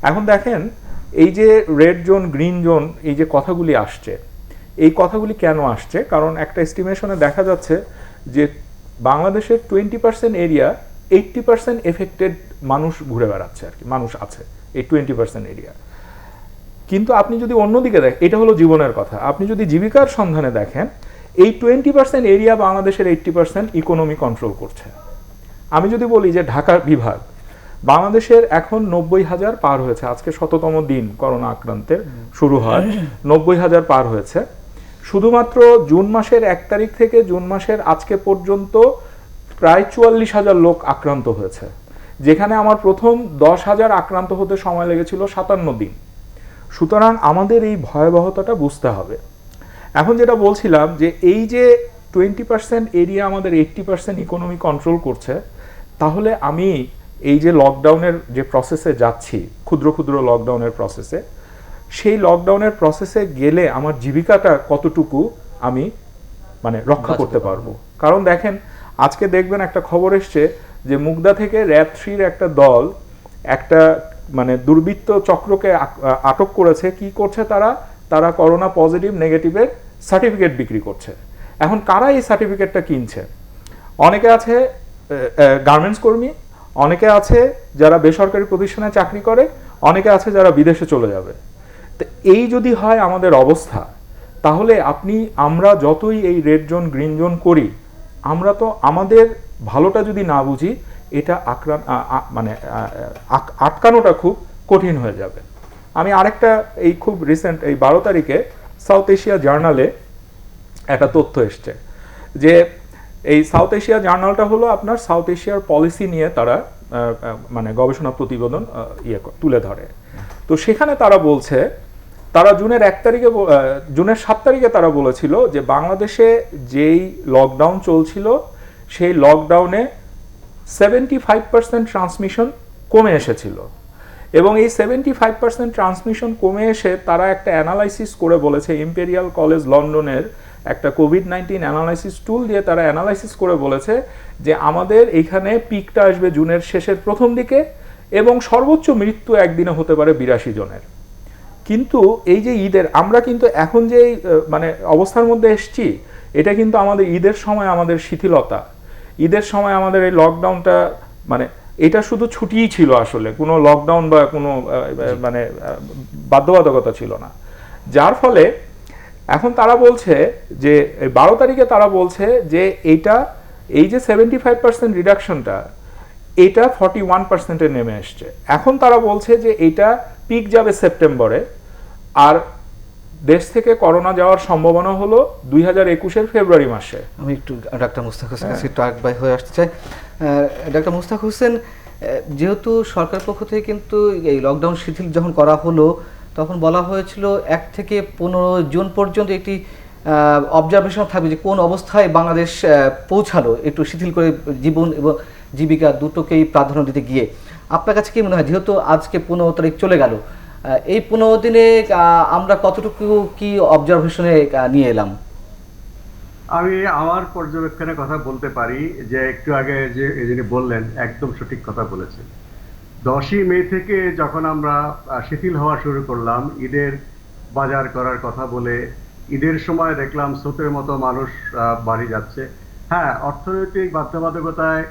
এখন দেখেন এই যে রেড জোন গ্রিন জোন এই যে কথাগুলি আসছে, এই কথাগুলি কেন আসছে? কারণ একটা এস্টিমেশনে দেখা যাচ্ছে যে বাংলাদেশের 20% এরিয়া 80% এফেক্টেড মানুষ ঘুরে বেড়াচ্ছে আর কি, মানুষ আছে এই 20% এরিয়া। কিন্তু আপনি যদি অন্যদিকে দেখেন, এটা হলো জীবনের কথা, আপনি যদি জীবিকার সন্ধানে দেখেন এই 20% এরিয়া বাংলাদেশের 80% ইকোনমি কন্ট্রোল করছে। আমি যদি বলি যে ঢাকা বিভাগ বাংলাদেশের এখন 90,000 পার হয়েছে, আজকে 100তম দিন করোনা আক্রান্তের শুরু হয়, 90,000 পার হয়েছে। শুধুমাত্র জুন মাসের 1 তারিখ থেকে জুন মাসের আজকে পর্যন্ত প্রায় 44,000 লোক আক্রান্ত হয়েছে, যেখানে আমার প্রথম 10,000 আক্রান্ত হতে সময় লেগেছিল 57 দিন। সুতরাং আমাদের এই ভয়াবহতাটা বুঝতে হবে। এখন যেটা বলছিলাম যে এই যে 20% এরিয়া আমাদের 80% ইকোনমি কন্ট্রোল করছে, তাহলে আমি এই যে লকডাউনের যে প্রসেসে যাচ্ছি, ক্ষুদ্র ক্ষুদ্র লকডাউনের প্রসেসে, সেই লকডাউনের প্রসেসে গেলে আমার জীবিকাটা কতটুকু আমি মানে রক্ষা করতে পারবো। কারণ দেখেন আজকে দেখবেন একটা খবর এসছে যে মুগদা থেকে র‍্যাব 3-র একটা দল একটা মানে দুর্বৃত্ত চক্রকে আটক করেছে। কি করছে তারা করোনা পজিটিভ নেগেটিভের সার্টিফিকেট বিক্রি করছে। এখন কারা এই সার্টিফিকেটটা কিনছে? অনেকে আছে গার্মেন্টস কর্মী, অনেকে আছে যারা বেসরকারি প্রতিষ্ঠানে চাকরি করে, অনেকে আছে যারা বিদেশে চলে যাবে। তো এই যদি হয় আমাদের অবস্থা, তাহলে আমরা যতই এই রেড জোন গ্রিন জোন করি, আমরা তো আমাদের ভালোটা যদি না বুঝি, এটা আটকানোটা খুব কঠিন হয়ে যাবে। আমি আরেকটা এই খুব রিসেন্ট এই 12 তারিখে সাউথ এশিয়া জার্নালে একটা তথ্য এসছে যে এই সাউথ এশিয়া জার্নালটা হলো আপনার সাউথ এশিয়ার পলিসি নিয়ে তারা মানে গবেষণা প্রতিবেদন তুলে ধরে। তো সেখানে তারা বলছে, তারা জুনের 7 তারিখে তারা বলেছিল যে বাংলাদেশে যেই লকডাউন চলছিল সেই লকডাউনে 75% ট্রান্সমিশন কমে এসেছিল, এবং এই 75% ট্রান্সমিশন কমে এসে তারা একটা অ্যানালাইসিস করে বলেছে, ইম্পেরিয়াল কলেজ লন্ডনের একটা কোভিড-19 অ্যানালাইসিস টুল দিয়ে তারা অ্যানালাইসিস করে বলেছে যে আমাদের এখানে পিকটা আসবে জুনের শেষের প্রথম দিকে, এবং সর্বোচ্চ মৃত্যু একদিনে হতে পারে 82 জনের। কিন্তু এই যে ঈদের আমরা কিন্তু এখন যে মানে অবস্থার মধ্যে এসছি, এটা কিন্তু আমাদের ঈদের সময় আমাদের শিথিলতা, ঈদের সময় আমাদের এই লকডাউনটা মানে এটা শুধু ছুটিই ছিল, আসলে কোনো লকডাউন বা কোনো মানে বাধ্যবাধকতা ছিল না। যার ফলে এখন তারা বলছে যে 12 তারিখে তারা বলছে যে এই যে 75% রিডাকশনটা এটা 41%-এ নেমে আসছে। এখন তারা বলছে যে এটা পিক যাবে সেপ্টেম্বরে, আর দেশ থেকে করোনা যাওয়ার সম্ভাবনা হলো 2021-এর ফেব্রুয়ারি মাসে। আমি একটু ডাক্তার মুস্তাক হোসেন কাছে একটু আগে হয়ে আসতে চাই। ডাক্তার মুস্তাক হোসেন, যেহেতু সরকার পক্ষ থেকে কিন্তু এই লকডাউন শিথিল যখন করা হলো, তখন বলা হয়েছিল 1 থেকে 15 জুন পর্যন্ত একটি অবজারভেশন থাকবে যে কোন অবস্থায় বাংলাদেশ পৌঁছালো, একটু শিথিল করে জীবন এবং জীবিকা দুটোকেই প্রাধান্য দিতে গিয়ে। আপনার কাছে কি মনে হয়, যেহেতু আজকে 15 তারিখ চলে গেল, এই 15 দিনে আমরা কতটুকু কি অবজারভেশনে নিয়ে এলাম? আমি আমার পর্যবেক্ষণের কথা বলতে পারি যে একটু আগে যে যিনি বললেন একদম সঠিক কথা বলেছেন। 10ই মে থেকে যখন আমরা শিথিল হওয়া শুরু করলাম, ঈদের বাজার করার কথা বলে, ঈদের সময় দেখলাম স্রোতের মতো মানুষ বাড়ি যাচ্ছে। হ্যাঁ, অর্থনৈতিক বাধ্যবাধকতায়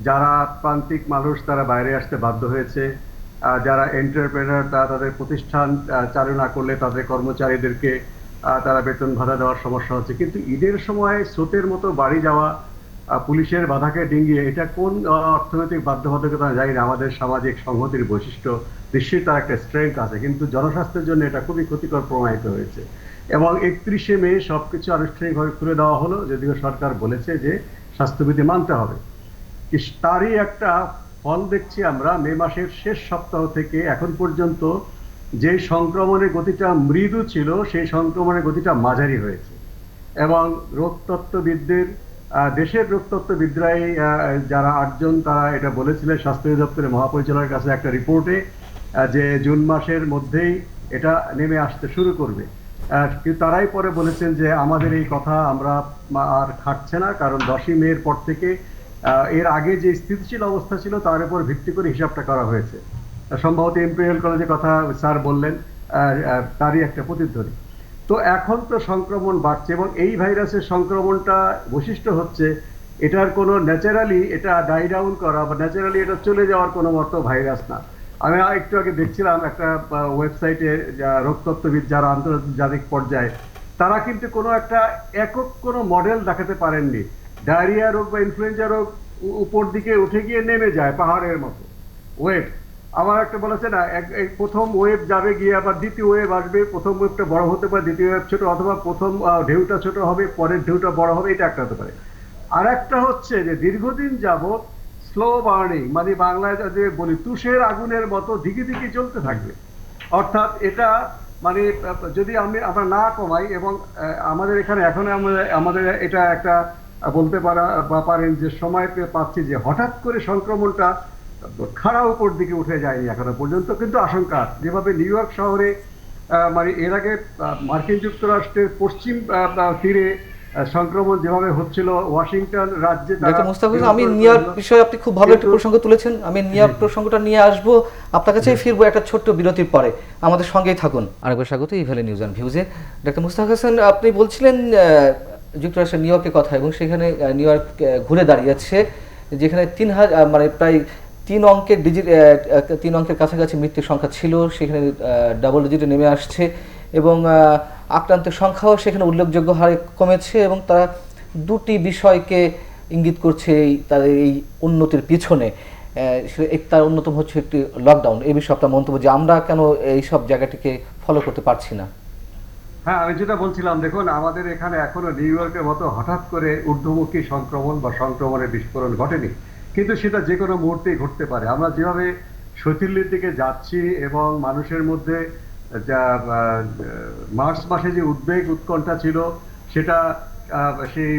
যারা প্রান্তিক মানুষ তারা বাইরে আসতে বাধ্য হয়েছে, যারা এন্টারপ্রেনার তাদের প্রতিষ্ঠান চালু না করলে তাদের কর্মচারীদেরকে তারা বেতন ভাতা দেওয়ার সমস্যা হচ্ছে। কিন্তু ঈদের সময় স্রোতের মতো বাড়ি যাওয়া, পুলিশের বাধাকে ডিঙ্গিয়ে, এটা কোন অর্থনৈতিক বাধ্যবাধকতা জানি না। আমাদের সামাজিক সংহতির বৈশিষ্ট্য, নিশ্চয়ই তার একটা স্ট্রেংথ আছে, কিন্তু জনস্বাস্থ্যের জন্য এটা খুবই ক্ষতিকর প্রমাণিত হয়েছে। এবং 31শে মে সবকিছু আনুষ্ঠানিকভাবে খুলে দেওয়া হলো, যদিও সরকার বলেছে যে স্বাস্থ্যবিধি মানতে হবে। তারই একটা ফল দেখছি আমরা মে মাসের শেষ সপ্তাহ থেকে এখন পর্যন্ত। যে সংক্রমণের গতিটা মৃদু ছিল, সেই সংক্রমণের গতিটা মাঝারি হয়েছে। এবং রোগতত্ত্ববিদদের দেশের রোগতত্ত্ববিদরাই যারা 8 জন তারা এটা বলেছিলেন স্বাস্থ্য অধিদপ্তরের মহাপরিচালকের কাছে একটা রিপোর্টে, যে জুন মাসের মধ্যেই এটা নেমে আসতে শুরু করবে। কিন্তু তারাই পরে বলেছেন যে আমাদের এই কথা আমরা আর খাটছে না, কারণ 10ই মের পর থেকে এর আগে যে স্থিতিশীল অবস্থা ছিল তার উপর ভিত্তি করে হিসাবটা করা হয়েছে। সম্ভবত ইম্পেরিয়াল কলেজের কথা স্যার বললেন, তারই একটা প্রতিধ্বনি। তো এখন তো সংক্রমণ বাড়ছে এবং এই ভাইরাসের সংক্রমণটা বৈশিষ্ট্য হচ্ছে এটার কোনো ন্যাচারালি এটা ডাই ডাউন করা বা ন্যাচারালি এটা চলে যাওয়ার কোনো মতো ভাইরাস না। আমি একটু আগে দেখছিলাম একটা ওয়েবসাইটে রোগতত্ত্ববিদ যারা আন্তর্জাতিক পর্যায়ে, তারা কিন্তু কোনো একটা একক কোনো মডেল দেখাতে পারেননি। ডায়রিয়া রোগ বা ইনফ্লুয়েঞ্জা রোগ উপর দিকে উঠে গিয়ে নেমে যায় পাহাড়ের মতো ওয়েভ। আমার একটা বলেছে না, প্রথম ওয়েভ যাবে গিয়ে আবার দ্বিতীয় ওয়েভ আসবে, প্রথম ওয়েভটা বড় হতে পারে, দ্বিতীয় ওয়েভ ছোট, অথবা প্রথম ঢেউটা ছোট হবে, পরের ঢেউটা বড় হবে, এটা একটা হতে পারে। আর একটা হচ্ছে যে দীর্ঘদিন যাবৎ স্লো বার্নিং, মানে বাংলায় যদি বলি তুষের আগুনের মতো দিকে দিকে জ্বলতে থাকবে। অর্থাৎ এটা মানে যদি আমরা না কমাই, এবং আমাদের এখানে এখন আমাদের এটা একটা বলতে পারেন যে সময় পাচ্ছি যে হঠাৎ করে সংক্রমণটা খাড়া উপর দিকে উঠে যায়নি এখনো পর্যন্ত, কিন্তু আশঙ্কা যেভাবে নিউ ইয়র্ক শহরে মানে এর আগে মার্কিন যুক্তরাষ্ট্রের পশ্চিম তীরে সংক্রমণ যেভাবে হচ্ছিল, ওয়াশিংটন রাজ্যে আমি নিউ ইয়র্ক বিষয়ে আপনি খুব ভালো একটা প্রসঙ্গ তুলেছেন। আমি নিউ ইয়র্ক প্রসঙ্গটা নিয়ে আসবো, আপনার কাছে ফিরবো একটা ছোট্ট বিরতির পরে। আমাদের সঙ্গেই থাকুন। আরেকবার স্বাগত ইভ্যালি নিউজ অ্যান্ড ভিউজে। ডক্টর মুস্তাক হাসান, আপনি বলছিলেন যুক্তরাষ্ট্রের নিউ ইয়র্কের কথা, এবং সেখানে নিউ ইয়র্ক ঘুরে দাঁড়িয়েছে, যেখানে 3000 মানে প্রায় 3 অঙ্কের কাছাকাছি মৃত্যুর সংখ্যা ছিল, সেখানে ডাবল ডিজিটে নেমে আসছে, এবং আক্রান্তের সংখ্যাও সেখানে উল্লেখযোগ্য হারে কমেছে, এবং তারা দুটি বিষয়কে ইঙ্গিত করছে তাদের এই উন্নতির পিছনে। তার অন্যতম হচ্ছে একটি লকডাউন। এই বিষয়ে আপনার মন্তব্য যে আমরা কেন এই সব জায়গাটিকে ফলো করতে পারছি না? হ্যাঁ, আমি যেটা বলছিলাম, দেখুন আমাদের এখানে এখনো নিউ ইয়র্কের মতো হঠাৎ করে ঊর্ধ্বমুখী সংক্রমণ বা সংক্রমণের বিস্ফোরণ ঘটেনি, কিন্তু সেটা যে কোনো মুহূর্তেই ঘটতে পারে। আমরা যেভাবে শৈথিল্যের দিকে যাচ্ছি এবং মানুষের মধ্যে যা মার্চ মাসে যে উদ্বেগ উৎকণ্ঠা ছিল, সেটা সেই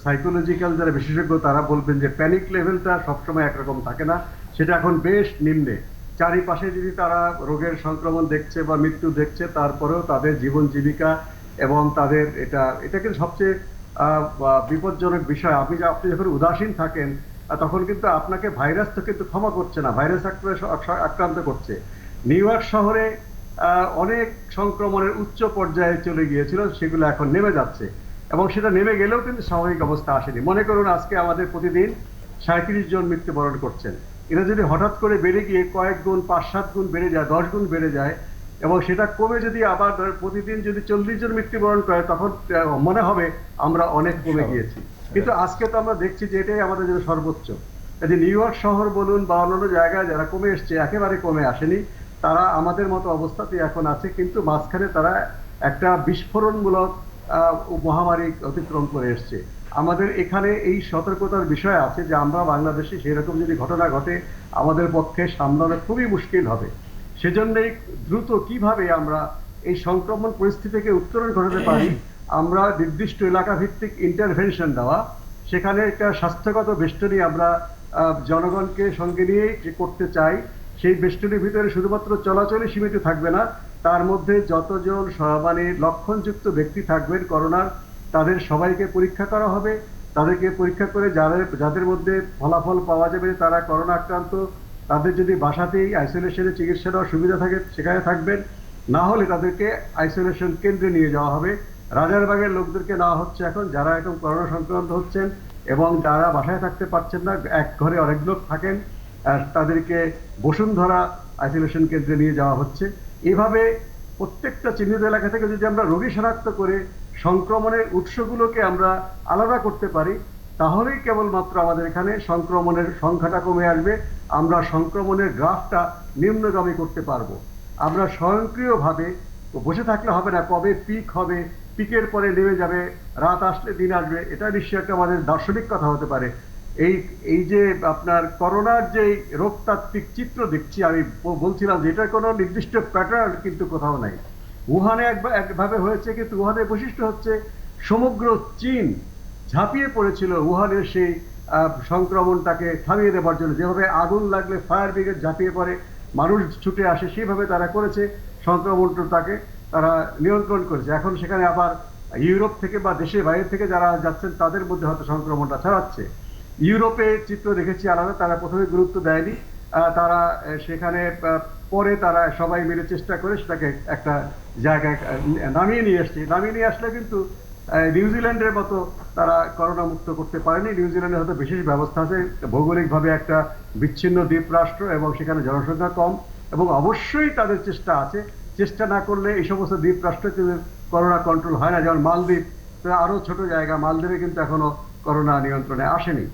সাইকোলজিক্যাল যারা বিশেষজ্ঞ তারা বলবেন যে প্যানিক লেভেলটা সবসময় একরকম থাকে না, সেটা এখন বেশ নিম্নে। চারিপাশে যদি তারা রোগের সংক্রমণ দেখছে বা মৃত্যু দেখছে, তারপরেও তাদের জীবন জীবিকা এবং তাদের এটা কিন্তু সবচেয়ে বিপজ্জনক বিষয়। আপনি যখন উদাসীন থাকেন তখন কিন্তু আপনাকে ভাইরাস তো কিন্তু ক্ষমা করছে না, ভাইরাস আক্রান্ত করছে। নিউ ইয়র্ক শহরে অনেক সংক্রমণের উচ্চ পর্যায়ে চলে গিয়েছিল, সেগুলো এখন নেমে যাচ্ছে, এবং সেটা নেমে গেলেও কিন্তু স্বাভাবিক অবস্থা আসেনি। মনে করুন আজকে আমাদের প্রতিদিন 37 জন মৃত্যুবরণ করছেন। এটা যদি হঠাৎ করে বেড়ে গিয়ে কয়েক গুণ, 5-7 গুণ বেড়ে যায়, 10 গুণ বেড়ে যায়, এবং সেটা কমে যদি আবার প্রতিদিন যদি 40 জন মৃত্যুবরণ করে, তখন মনে হবে আমরা অনেক কমে গিয়েছি। কিন্তু আজকে তো আমরা দেখছি যে এটাই আমাদের জন্য সর্বোচ্চ। যে নিউ ইয়র্ক শহর বলুন বা অন্যান্য জায়গায় যারা কমে এসছে, একেবারে কমে আসেনি, তারা আমাদের মতো অবস্থাতেই এখন আছে, কিন্তু মাঝখানে তারা একটা বিস্ফোরণমূলক মহামারী অতিক্রম করে এসছে। আমাদের এখানে এই সতর্কতার বিষয় আছে যে আমরা বাংলাদেশে সেরকম যদি ঘটনা ঘটে আমাদের পক্ষে সামলানো খুবই মুশকিল হবে। সেজন্যই দ্রুত কিভাবে আমরা এই সংক্রমণ পরিস্থিতি থেকে উত্তরণ ঘটাতে পারি, আমরা নির্দিষ্ট এলাকা ভিত্তিক ইন্টারভেনশন দেওয়া, সেখানে একটা স্বাস্থ্যগত বেষ্টনী আমরা জনগণকে সঙ্গে নিয়ে করতে চাই। সেই বেষ্টনীর ভিতরে শুধুমাত্র চলাচলে সীমিত থাকবে না, তার মধ্যে যতজন মানে লক্ষণযুক্ত ব্যক্তি থাকবেন করোনার, তাদের সবাইকে পরীক্ষা করা হবে। তাদেরকে পরীক্ষা করে যাদের মধ্যে ফলাফল পাওয়া যাবে তারা করোনা আক্রান্ত, তাদের যদি বাসাতেই আইসোলেশনে চিকিৎসা দেওয়ার সুবিধা থাকে সেখানে থাকবেন, না হলে তাদেরকে আইসোলেশন কেন্দ্রে নিয়ে যাওয়া হবে। রাজারবাগের লোকদেরকে নেওয়া হচ্ছে এখন, যারা এখন করোনা সংক্রান্ত হচ্ছেন এবং যারা বাসায় থাকতে পারছেন না, এক ঘরে অনেক লোক থাকেন, তাদেরকে বসুন্ধরা আইসোলেশন কেন্দ্রে নিয়ে যাওয়া হচ্ছে। এভাবে প্রত্যেকটা চিহ্নিত এলাকা থেকে যদি আমরা রোগী শনাক্ত করে সংক্রমণের উৎসগুলোকে আমরা আলাদা করতে পারি, তাহলেই কেবলমাত্র আমাদের এখানে সংক্রমণের সংখ্যাটা কমে আসবে, আমরা সংক্রমণের গ্রাফটা নিম্নগামী করতে পারবো। আমরা স্বয়ংক্রিয়ভাবে বসে থাকলে হবে না, কবে পিক হবে, পিকের পরে নেমে যাবে, রাত আসলে দিন আসবে, এটা নিশ্চয়ই একটা আমাদের দার্শনিক কথা হতে পারে। এই যে আপনার করোনার যে রোগতাত্ত্বিক চিত্র দেখছি, আমি বলছিলাম যে এটার কোনো নির্দিষ্ট প্যাটার্ন কিন্তু কোথাও নাই। উহানে একভাবে হয়েছে, কিন্তু উহানের বৈশিষ্ট্য হচ্ছে সমগ্র চীন ঝাঁপিয়ে পড়েছিল উহানের সেই সংক্রমণটাকে থামিয়ে দেওয়ার জন্য। যেভাবে আগুন লাগলে ফায়ার ব্রিগেড ঝাঁপিয়ে পড়ে, মানুষ ছুটে আসে, সেইভাবে তারা করেছে সংক্রমণটাকে তারা নিয়ন্ত্রণ করেছে। এখন সেখানে আবার ইউরোপ থেকে বা দেশের বাইরে থেকে যারা যাচ্ছেন তাদের মধ্যে হয়তো সংক্রমণটা ছড়াচ্ছে। ইউরোপে চিত্র দেখেছি আলাদা, তারা প্রথমে গুরুত্ব দেয়নি, তারা সেখানে পরে তারা সবাই মিলে চেষ্টা করে সেটাকে একটা জায়গায় নামিয়ে নিয়ে আসলে কিন্তু নিউজিল্যান্ডের মতো তারা করোনা মুক্ত করতে পারেনি। নিউজিল্যান্ডে হয়তো বিশেষ ব্যবস্থা আছে, ভৌগোলিকভাবে একটা বিচ্ছিন্ন দ্বীপ রাষ্ট্র এবং সেখানে জনসংখ্যা কম, এবং অবশ্যই তাদের চেষ্টা আছে, চেষ্টা না করলে এই সমস্ত দ্বীপ রাষ্ট্রে কিন্তু করোনা কন্ট্রোল হয় না। যেমন মালদ্বীপ, আরো ছোট জায়গা, মালদ্বীপে কিন্তু এখনো করোনা নিয়ন্ত্রণে আসেনি।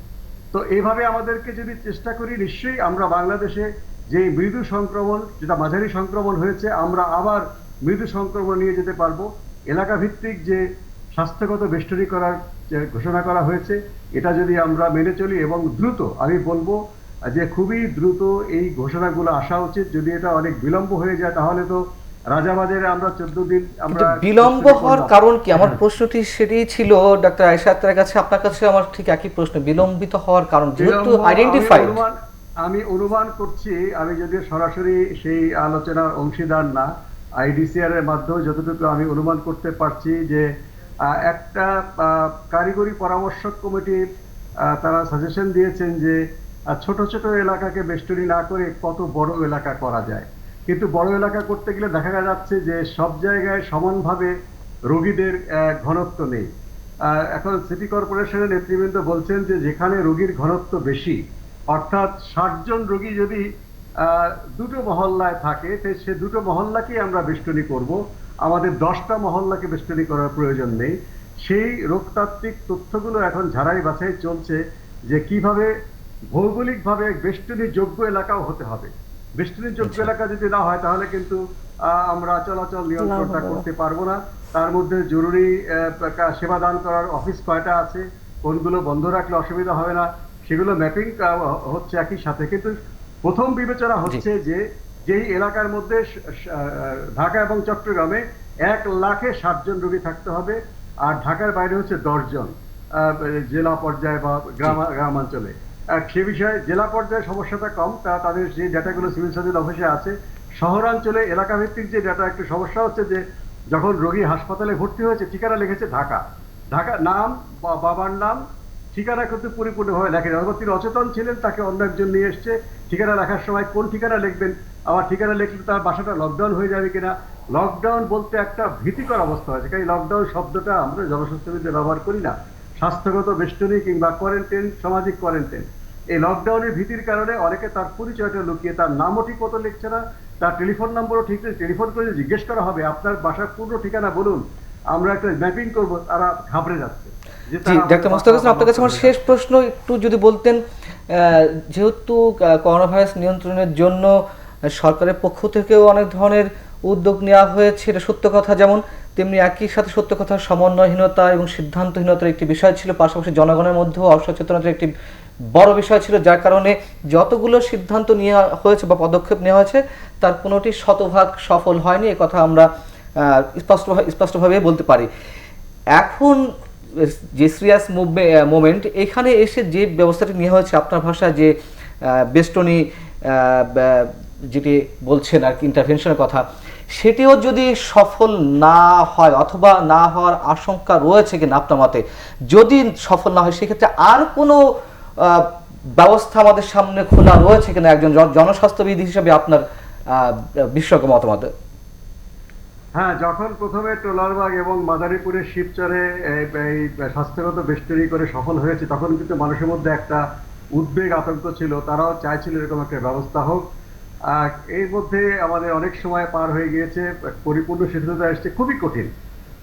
তো এইভাবে আমাদেরকে যদি চেষ্টা করি, নিশ্চয়ই আমরা বাংলাদেশে যে মৃদু সংক্রমণ, যেটা মাঝারি সংক্রমণ হয়েছে, আমরা আবার মৃদু সংক্রমণ নিয়ে যেতে পারবো। এলাকা ভিত্তিক যে স্বাস্থ্যগত বেষ্টনী করার যে ঘোষণা করা হয়েছে, এটা যদি আমরা মেনে চলি এবং দ্রুত, আমি বলবো যে খুবই দ্রুত এই ঘোষণাগুলো আসা উচিত। যদি এটা অনেক বিলম্ব হয়ে যায় তাহলে তো রাজাবাজারে আমরা 14 দিন আমরা বিলম্ব হওয়ার কারণ কি? আমার প্রশ্নটি সেটাই ছিল ডক্টর আয়েশা আক্তারের কাছে, আপনার কাছে আমার ঠিক একই প্রশ্ন, বিলম্বিত হওয়ার কারণ যেহেতু আইডেন্টিফাইড। আমি অনুমান করছি, আমি যদিও সরাসরি সেই আলোচনার অংশীদার না, আইডিসিআর এর মাধ্যমে যতটুকু আমি অনুমান করতে পারছি যে একটা কারিগরি পরামর্শক কমিটি তারা সাজেশন দিয়েছেন যে ছোট ছোট এলাকাকে বেষ্টনী না করে কত বড় এলাকা করা যায়। কিন্তু বড় এলাকা করতে গেলে দেখা যাচ্ছে যে সব জায়গায় সমানভাবে রোগীদের ঘনত্ব নেই। এখন সিটি কর্পোরেশনের নেতৃবৃন্দ বলছেন যে যেখানে রোগীর ঘনত্ব বেশি, অর্থাৎ 60 জন রোগী যদি দুটো মহল্লায় থাকে, সে দুটো মহল্লাকেই আমরা বেষ্টনী করব, আমাদের 10টা মহল্লাকে বেষ্টনী করার প্রয়োজন নেই। সেই রোগতাত্ত্বিক তথ্যগুলো এখন ঝাড়াই বাছাই চলছে যে কিভাবে ভৌগোলিকভাবে বেষ্টনী যোগ্য এলাকাও হতে হবে। বেষ্টনী যোগ্য এলাকা যদি না হয় তাহলে কিন্তু আমরা চলাচল নিয়ন্ত্রণটা করতে পারবো না। তার মধ্যে জরুরি সেবা দান করার অফিস কয়টা আছে, কোনগুলো বন্ধ রাখলে অসুবিধা হবে না, সেগুলো ম্যাপিং হচ্ছে একই সাথে। কিন্তু প্রথম বিবেচনা হচ্ছে যে যেই এলাকার মধ্যে ঢাকা এবং চট্টগ্রামে 1 লাখে 60 জন রোগী থাকতে হবে, আর ঢাকার বাইরে হচ্ছে 10 জন জেলা পর্যায়ে বা গ্রামাঞ্চলে। সে বিষয়ে জেলা পর্যায়ে সমস্যাটা কম, তাদের যে ডাটাগুলো সিভিল সার্জন অফিসে আছে। শহরাঞ্চলে এলাকা ভিত্তিক যে ডাটা একটু সমস্যা হচ্ছে যে যখন রোগী হাসপাতালে ভর্তি হয়েছে ঠিকানা লিখেছে ঢাকা, ঢাকা নাম বা বাবার নাম, ঠিকানা কিন্তু পরিপূর্ণভাবে লেখেন। অথবা তিনি অচেতন ছিলেন, তাকে অন্য একজন নিয়ে এসছে, ঠিকানা লেখার সময় কোন ঠিকানা লিখবেন, আবার ঠিকানা লিখলে তার বাসাটা লকডাউন হয়ে যাবে কিনা। লকডাউন বলতে একটা ভীতিকর অবস্থা হয়েছে, কারণ লকডাউন শব্দটা আমরা জনস্বাস্থ্যবিদে ব্যবহার করি না, স্বাস্থ্যগত বেষ্টনী কিংবা কোয়ারেন্টাইন, সামাজিক কোয়ারেন্টাইন। এই লকডাউনের ভীতির কারণে অনেকে তার পরিচয়টা লুকিয়ে, তার নামও ঠিক মতো লিখছে না, তার টেলিফোন নম্বরও ঠিক নেই। টেলিফোন করে জিজ্ঞেস করা হবে আপনার বাসার পূর্ণ ঠিকানা বলুন, আমরা একটা ম্যাপিং করবো, তারা ঘাবড়ে যাচ্ছে। জি, ডাক্তার মোস্তাক হোসেন, আপনার কাছে আমার শেষ প্রশ্ন, একটু যদি বলতেন, যেহেতু করোনা ভাইরাস নিয়ন্ত্রণের জন্য সরকারের পক্ষ থেকেও অনেক ধরনের উদ্যোগ নেওয়া হয়েছে, এটা সত্য কথা, যেমন তেমনি একই সাথে সত্য কথা সমন্বয়হীনতা এবং সিদ্ধান্তহীনতার একটি বিষয় ছিল, পাশাপাশি জনগণের মধ্যেও অসচেতনতার একটি বড় বিষয় ছিল, যার কারণে যতগুলো সিদ্ধান্ত নেওয়া হয়েছে বা পদক্ষেপ নেওয়া হয়েছে তার কোনোটি শতভাগ সফল হয়নি, এ কথা আমরা স্পষ্টভাবে বলতে পারি। এখন যে সিরিয়াস মোমেন্ট, এখানে এসে যে ব্যবস্থাটি নেওয়া হয়েছে আপনার ভাষায়, যে বেষ্টনী যেটি বলছেন আর কি, ইন্টারভেনশনের কথা, সেটিও যদি সফল না হয় অথবা না হওয়ার আশঙ্কা রয়েছে কিনা আপনার মতে, যদি সফল না হয় সেক্ষেত্রে আর কোনো ব্যবস্থা আমাদের সামনে খোলা রয়েছে কিনা একজন জনস্বাস্থ্যবিদ হিসেবে আপনার বিশেষজ্ঞ মতামত? হ্যাঁ, যখন প্রথমে টোলারবাগ এবং মাদারীপুরের শিবচরে এই স্বাস্থ্যগত বেষ্টনী করে সফল হয়েছে, তখন কিন্তু মানুষের মধ্যে একটা উদ্বেগ আতঙ্ক ছিল, তারাও চাইছিল এরকম একটা ব্যবস্থা হোক। এর মধ্যে আমাদের অনেক সময় পার হয়ে গিয়েছে, পরিপূর্ণ সিদ্ধান্ত আসছে, খুবই কঠিন।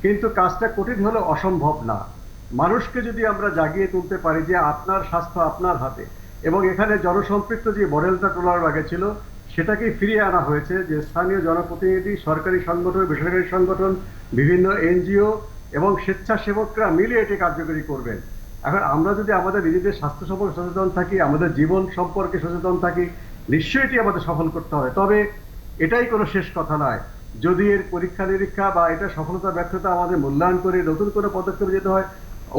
কিন্তু কাজটা কঠিন হলে অসম্ভব না। মানুষকে যদি আমরা জাগিয়ে তুলতে পারি যে আপনার স্বাস্থ্য আপনার হাতে, এবং এখানে জনসম্পৃক্ত যে মডেলটা টোলারবাগে ছিল সেটাকেই ফিরিয়ে আনা হয়েছে, যে স্থানীয় জনপ্রতিনিধি, সরকারি সংগঠন, বেসরকারি সংগঠন, বিভিন্ন এনজিও এবং স্বেচ্ছাসেবকরা মিলে এটি কার্যকরী করবেন। এখন আমরা যদি আমাদের নিজেদের স্বাস্থ্য সম্পর্কে সচেতন থাকি, আমাদের জীবন সম্পর্কে সচেতন থাকি, নিশ্চয়ই এটি আমাদের সফল করতে হবে। তবে এটাই কোনো শেষ কথা নয়। যদি এর পরীক্ষা নিরীক্ষা বা এটা সফলতা ব্যর্থতা আমাদের মূল্যায়ন করে নতুন কোনো পদক্ষেপে যেতে হয়,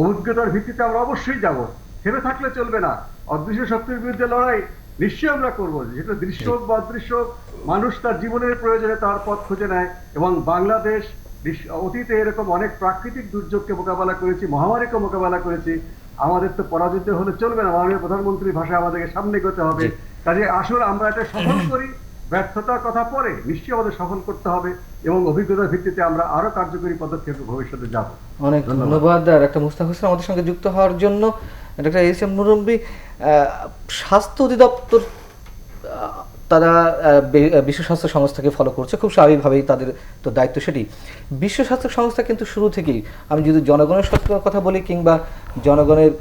অভিজ্ঞতার ভিত্তিতে আমরা অবশ্যই যাব। থেমে থাকলে চলবে না। অদৃশ্য শক্তির বিরুদ্ধে লড়াই নিশ্চয়ই আমরা করবো, যেটা দৃশ্য হোক বা অদৃশ্য হোক, মানুষ তার জীবনের প্রয়োজনে তার পথ খুঁজে নেয়। এবং বাংলাদেশ অতীতে এরকম অনেক প্রাকৃতিক দুর্যোগকে মোকাবেলা করেছি, মহামারীকে মোকাবেলা করেছি। আমাদের তো পরাজিত হলে চলবে না, মাননীয় প্রধানমন্ত্রীর ভাষায় আমাদেরকে সামনে এগোতে হবে। কাজে আসলে আমরা এটা সফল করি, ব্যর্থতার কথা পরে, নিশ্চয়ই আমাদের সফল করতে হবে এবং অভিজ্ঞতার ভিত্তিতে আমরা আরো কার্যকরী পদক্ষেপে ভবিষ্যতে যাব। অনেক ধন্যবাদ ডাক্তার মুস্তাক হোসেন আমাদের সঙ্গে যুক্ত হওয়ার জন্য। ডাক্তার এস এম মুরব্বী, স্বাস্থ্য অধিদপ্তর তারা বিশ্ব স্বাস্থ্য সংস্থাকে ফলো করছে, খুব স্বাভাবিকভাবেই তাদের তো দায়িত্ব সেটি। বিশ্ব স্বাস্থ্য সংস্থা কিন্তু শুরু থেকেই, আমি যদি জনগণের সচেতনতার কথা বলি কিংবা জনগণের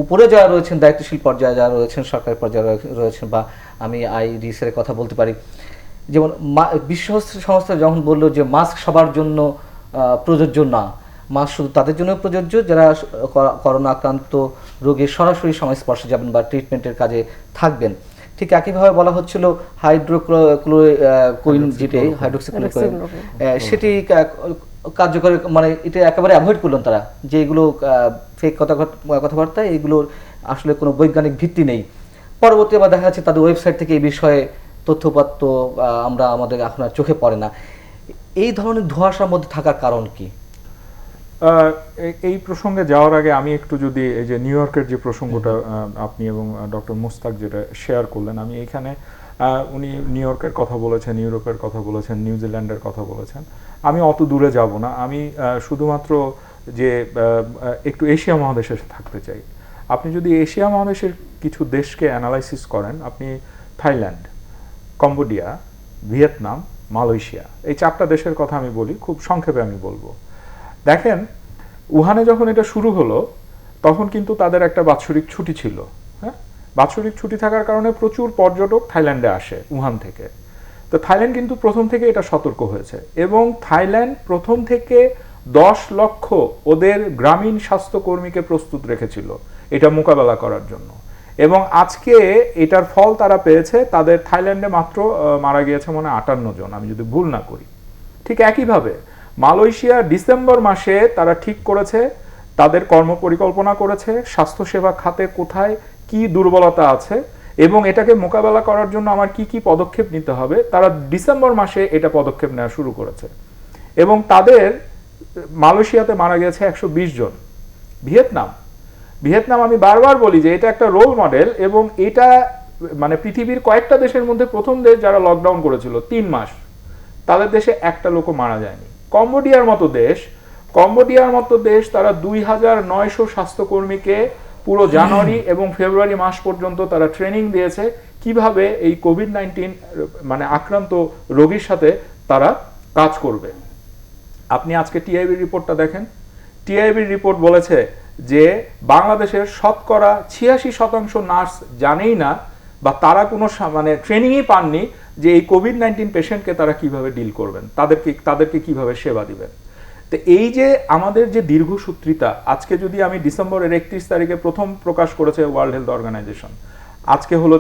উপরে যারা রয়েছেন, দায়িত্বশীল পর্যায়ে যারা রয়েছেন, সরকারি পর্যায়ে রয়েছেন, বা আমি আইডিসির কথা বলতে পারি, যেমন বিশ্ব স্বাস্থ্য সংস্থা যখন বললো যে মাস্ক সবার জন্য প্রযোজ্য না, মাস্ক শুধু তাদের জন্য প্রযোজ্য যারা করোনা আক্রান্ত রোগীর সরাসরি সংস্পর্শে যাবেন বা ট্রিটমেন্টের কাজে থাকবেন। ঠিক একইভাবে বলা হচ্ছিল হাইড্রোক্লোরোকুইন, যেটি হাইড্রোক্সিক্লোরোকুইন, সেটি কার্যকর, মানে এটা একেবারে অ্যাভয়েড করলেন তারা, যে এগুলো ফেক কথাবার্তা, এগুলোর আসলে কোনো বৈজ্ঞানিক ভিত্তি নেই। পরবর্তী আবার দেখা যাচ্ছে তাদের ওয়েবসাইট থেকে এই বিষয়ে তথ্যপত্র আমরা আমাদের এখন আর চোখে পড়ে না। এই ধরনের ধোঁয়াশার মধ্যে থাকার কারণ কি? এই প্রসঙ্গে যাওয়ার আগে আমি একটু যদি এই যে নিউ ইয়র্কের যে প্রসঙ্গটা আপনি এবং ডক্টর মুস্তাক যেটা শেয়ার করলেন, আমি এখানে উনি নিউ ইয়র্কের কথা বলেছেন, ইউরোপের কথা বলেছেন, নিউজিল্যান্ডের কথা বলেছেন, আমি অত দূরে যাব না। আমি শুধুমাত্র যে একটু এশিয়া মহাদেশে থাকতে চাই। আপনি যদি এশিয়া মহাদেশের কিছু দেশকে অ্যানালাইসিস করেন, আপনি থাইল্যান্ড, কম্বোডিয়া, ভিয়েতনাম, মালয়েশিয়া, এই 4টা দেশের কথা আমি বলি, খুব সংক্ষেপে আমি বলবো। দেখেন, উহানে যখন এটা শুরু হলো তখন কিন্তু তাদের একটা বাৎসরিক ছুটি ছিল। হ্যাঁ, বাৎসরিক ছুটি থাকার কারণে প্রচুর পর্যটক থাইল্যান্ডে আসে উহান থেকে। তো থাইল্যান্ড কিন্তু প্রথম থেকে এটা সতর্ক হয়েছে এবং থাইল্যান্ড প্রথম থেকে 10 লক্ষ ওদের গ্রামীণ স্বাস্থ্যকর্মীকে প্রস্তুত রেখেছিল এটা মোকাবেলা করার জন্য। এবং আজকে এটার ফল তারা পেয়েছে। তাদের থাইল্যান্ডে মাত্র মারা গিয়েছে মনে 58 জন, আমি যদি ভুল না করি। ঠিক একইভাবে মালয়েশিয়া ডিসেম্বর মাসে তারা ঠিক করেছে, তাদের কর্মপরিকল্পনা করেছে স্বাস্থ্যসেবা খাতে কোথায় কি দুর্বলতা আছে এবং এটাকে মোকাবেলা করার জন্য আমার কি কি পদক্ষেপ নিতে হবে। তারা ডিসেম্বর মাসে এটা পদক্ষেপ নেওয়া শুরু করেছে এবং তাদের মালয়েশিয়াতে মারা গেছে 120 জন। ভিয়েতনাম আমি বারবার বলি যে এটা একটা রোল মডেল এবং এটা মানে পৃথিবীর কয়েকটা দেশের মধ্যে প্রথম দেশ যারা লকডাউন করেছিল 3 মাস, তাদের দেশে একটা লোকও মারা যায়নি। কম্বোডিয়ার মতো দেশ তারা 2900 স্বাস্থ্যকর্মীকে পুরো জানুয়ারি এবং ফেব্রুয়ারি মাস পর্যন্ত তারা ট্রেনিং দিয়েছে কিভাবে এই কোভিড-19 মানে আক্রান্ত রোগীর সাথে তারা কাজ করবে। আপনি আজকে টিআইবির রিপোর্টটা দেখেন। টিআইবির রিপোর্ট বলেছে যে বাংলাদেশের শতকরা 86% নার্স জানেই না বা তারা কোনো মানে ট্রেনিংই পাননি যে এই কোভিড-19 পেশেন্টকে তারা কিভাবে ডিল করবেন, তাদেরকে কিভাবে সেবা দিবেন। তো এই যে আমাদের যে দীর্ঘসূত্রিতা, আজকে যদি আমি ডিসেম্বরের 31 তারিখে প্রথম প্রকাশ করেছে ওয়ার্ল্ড হেলথ অর্গানাইজেশন, আজকে হলো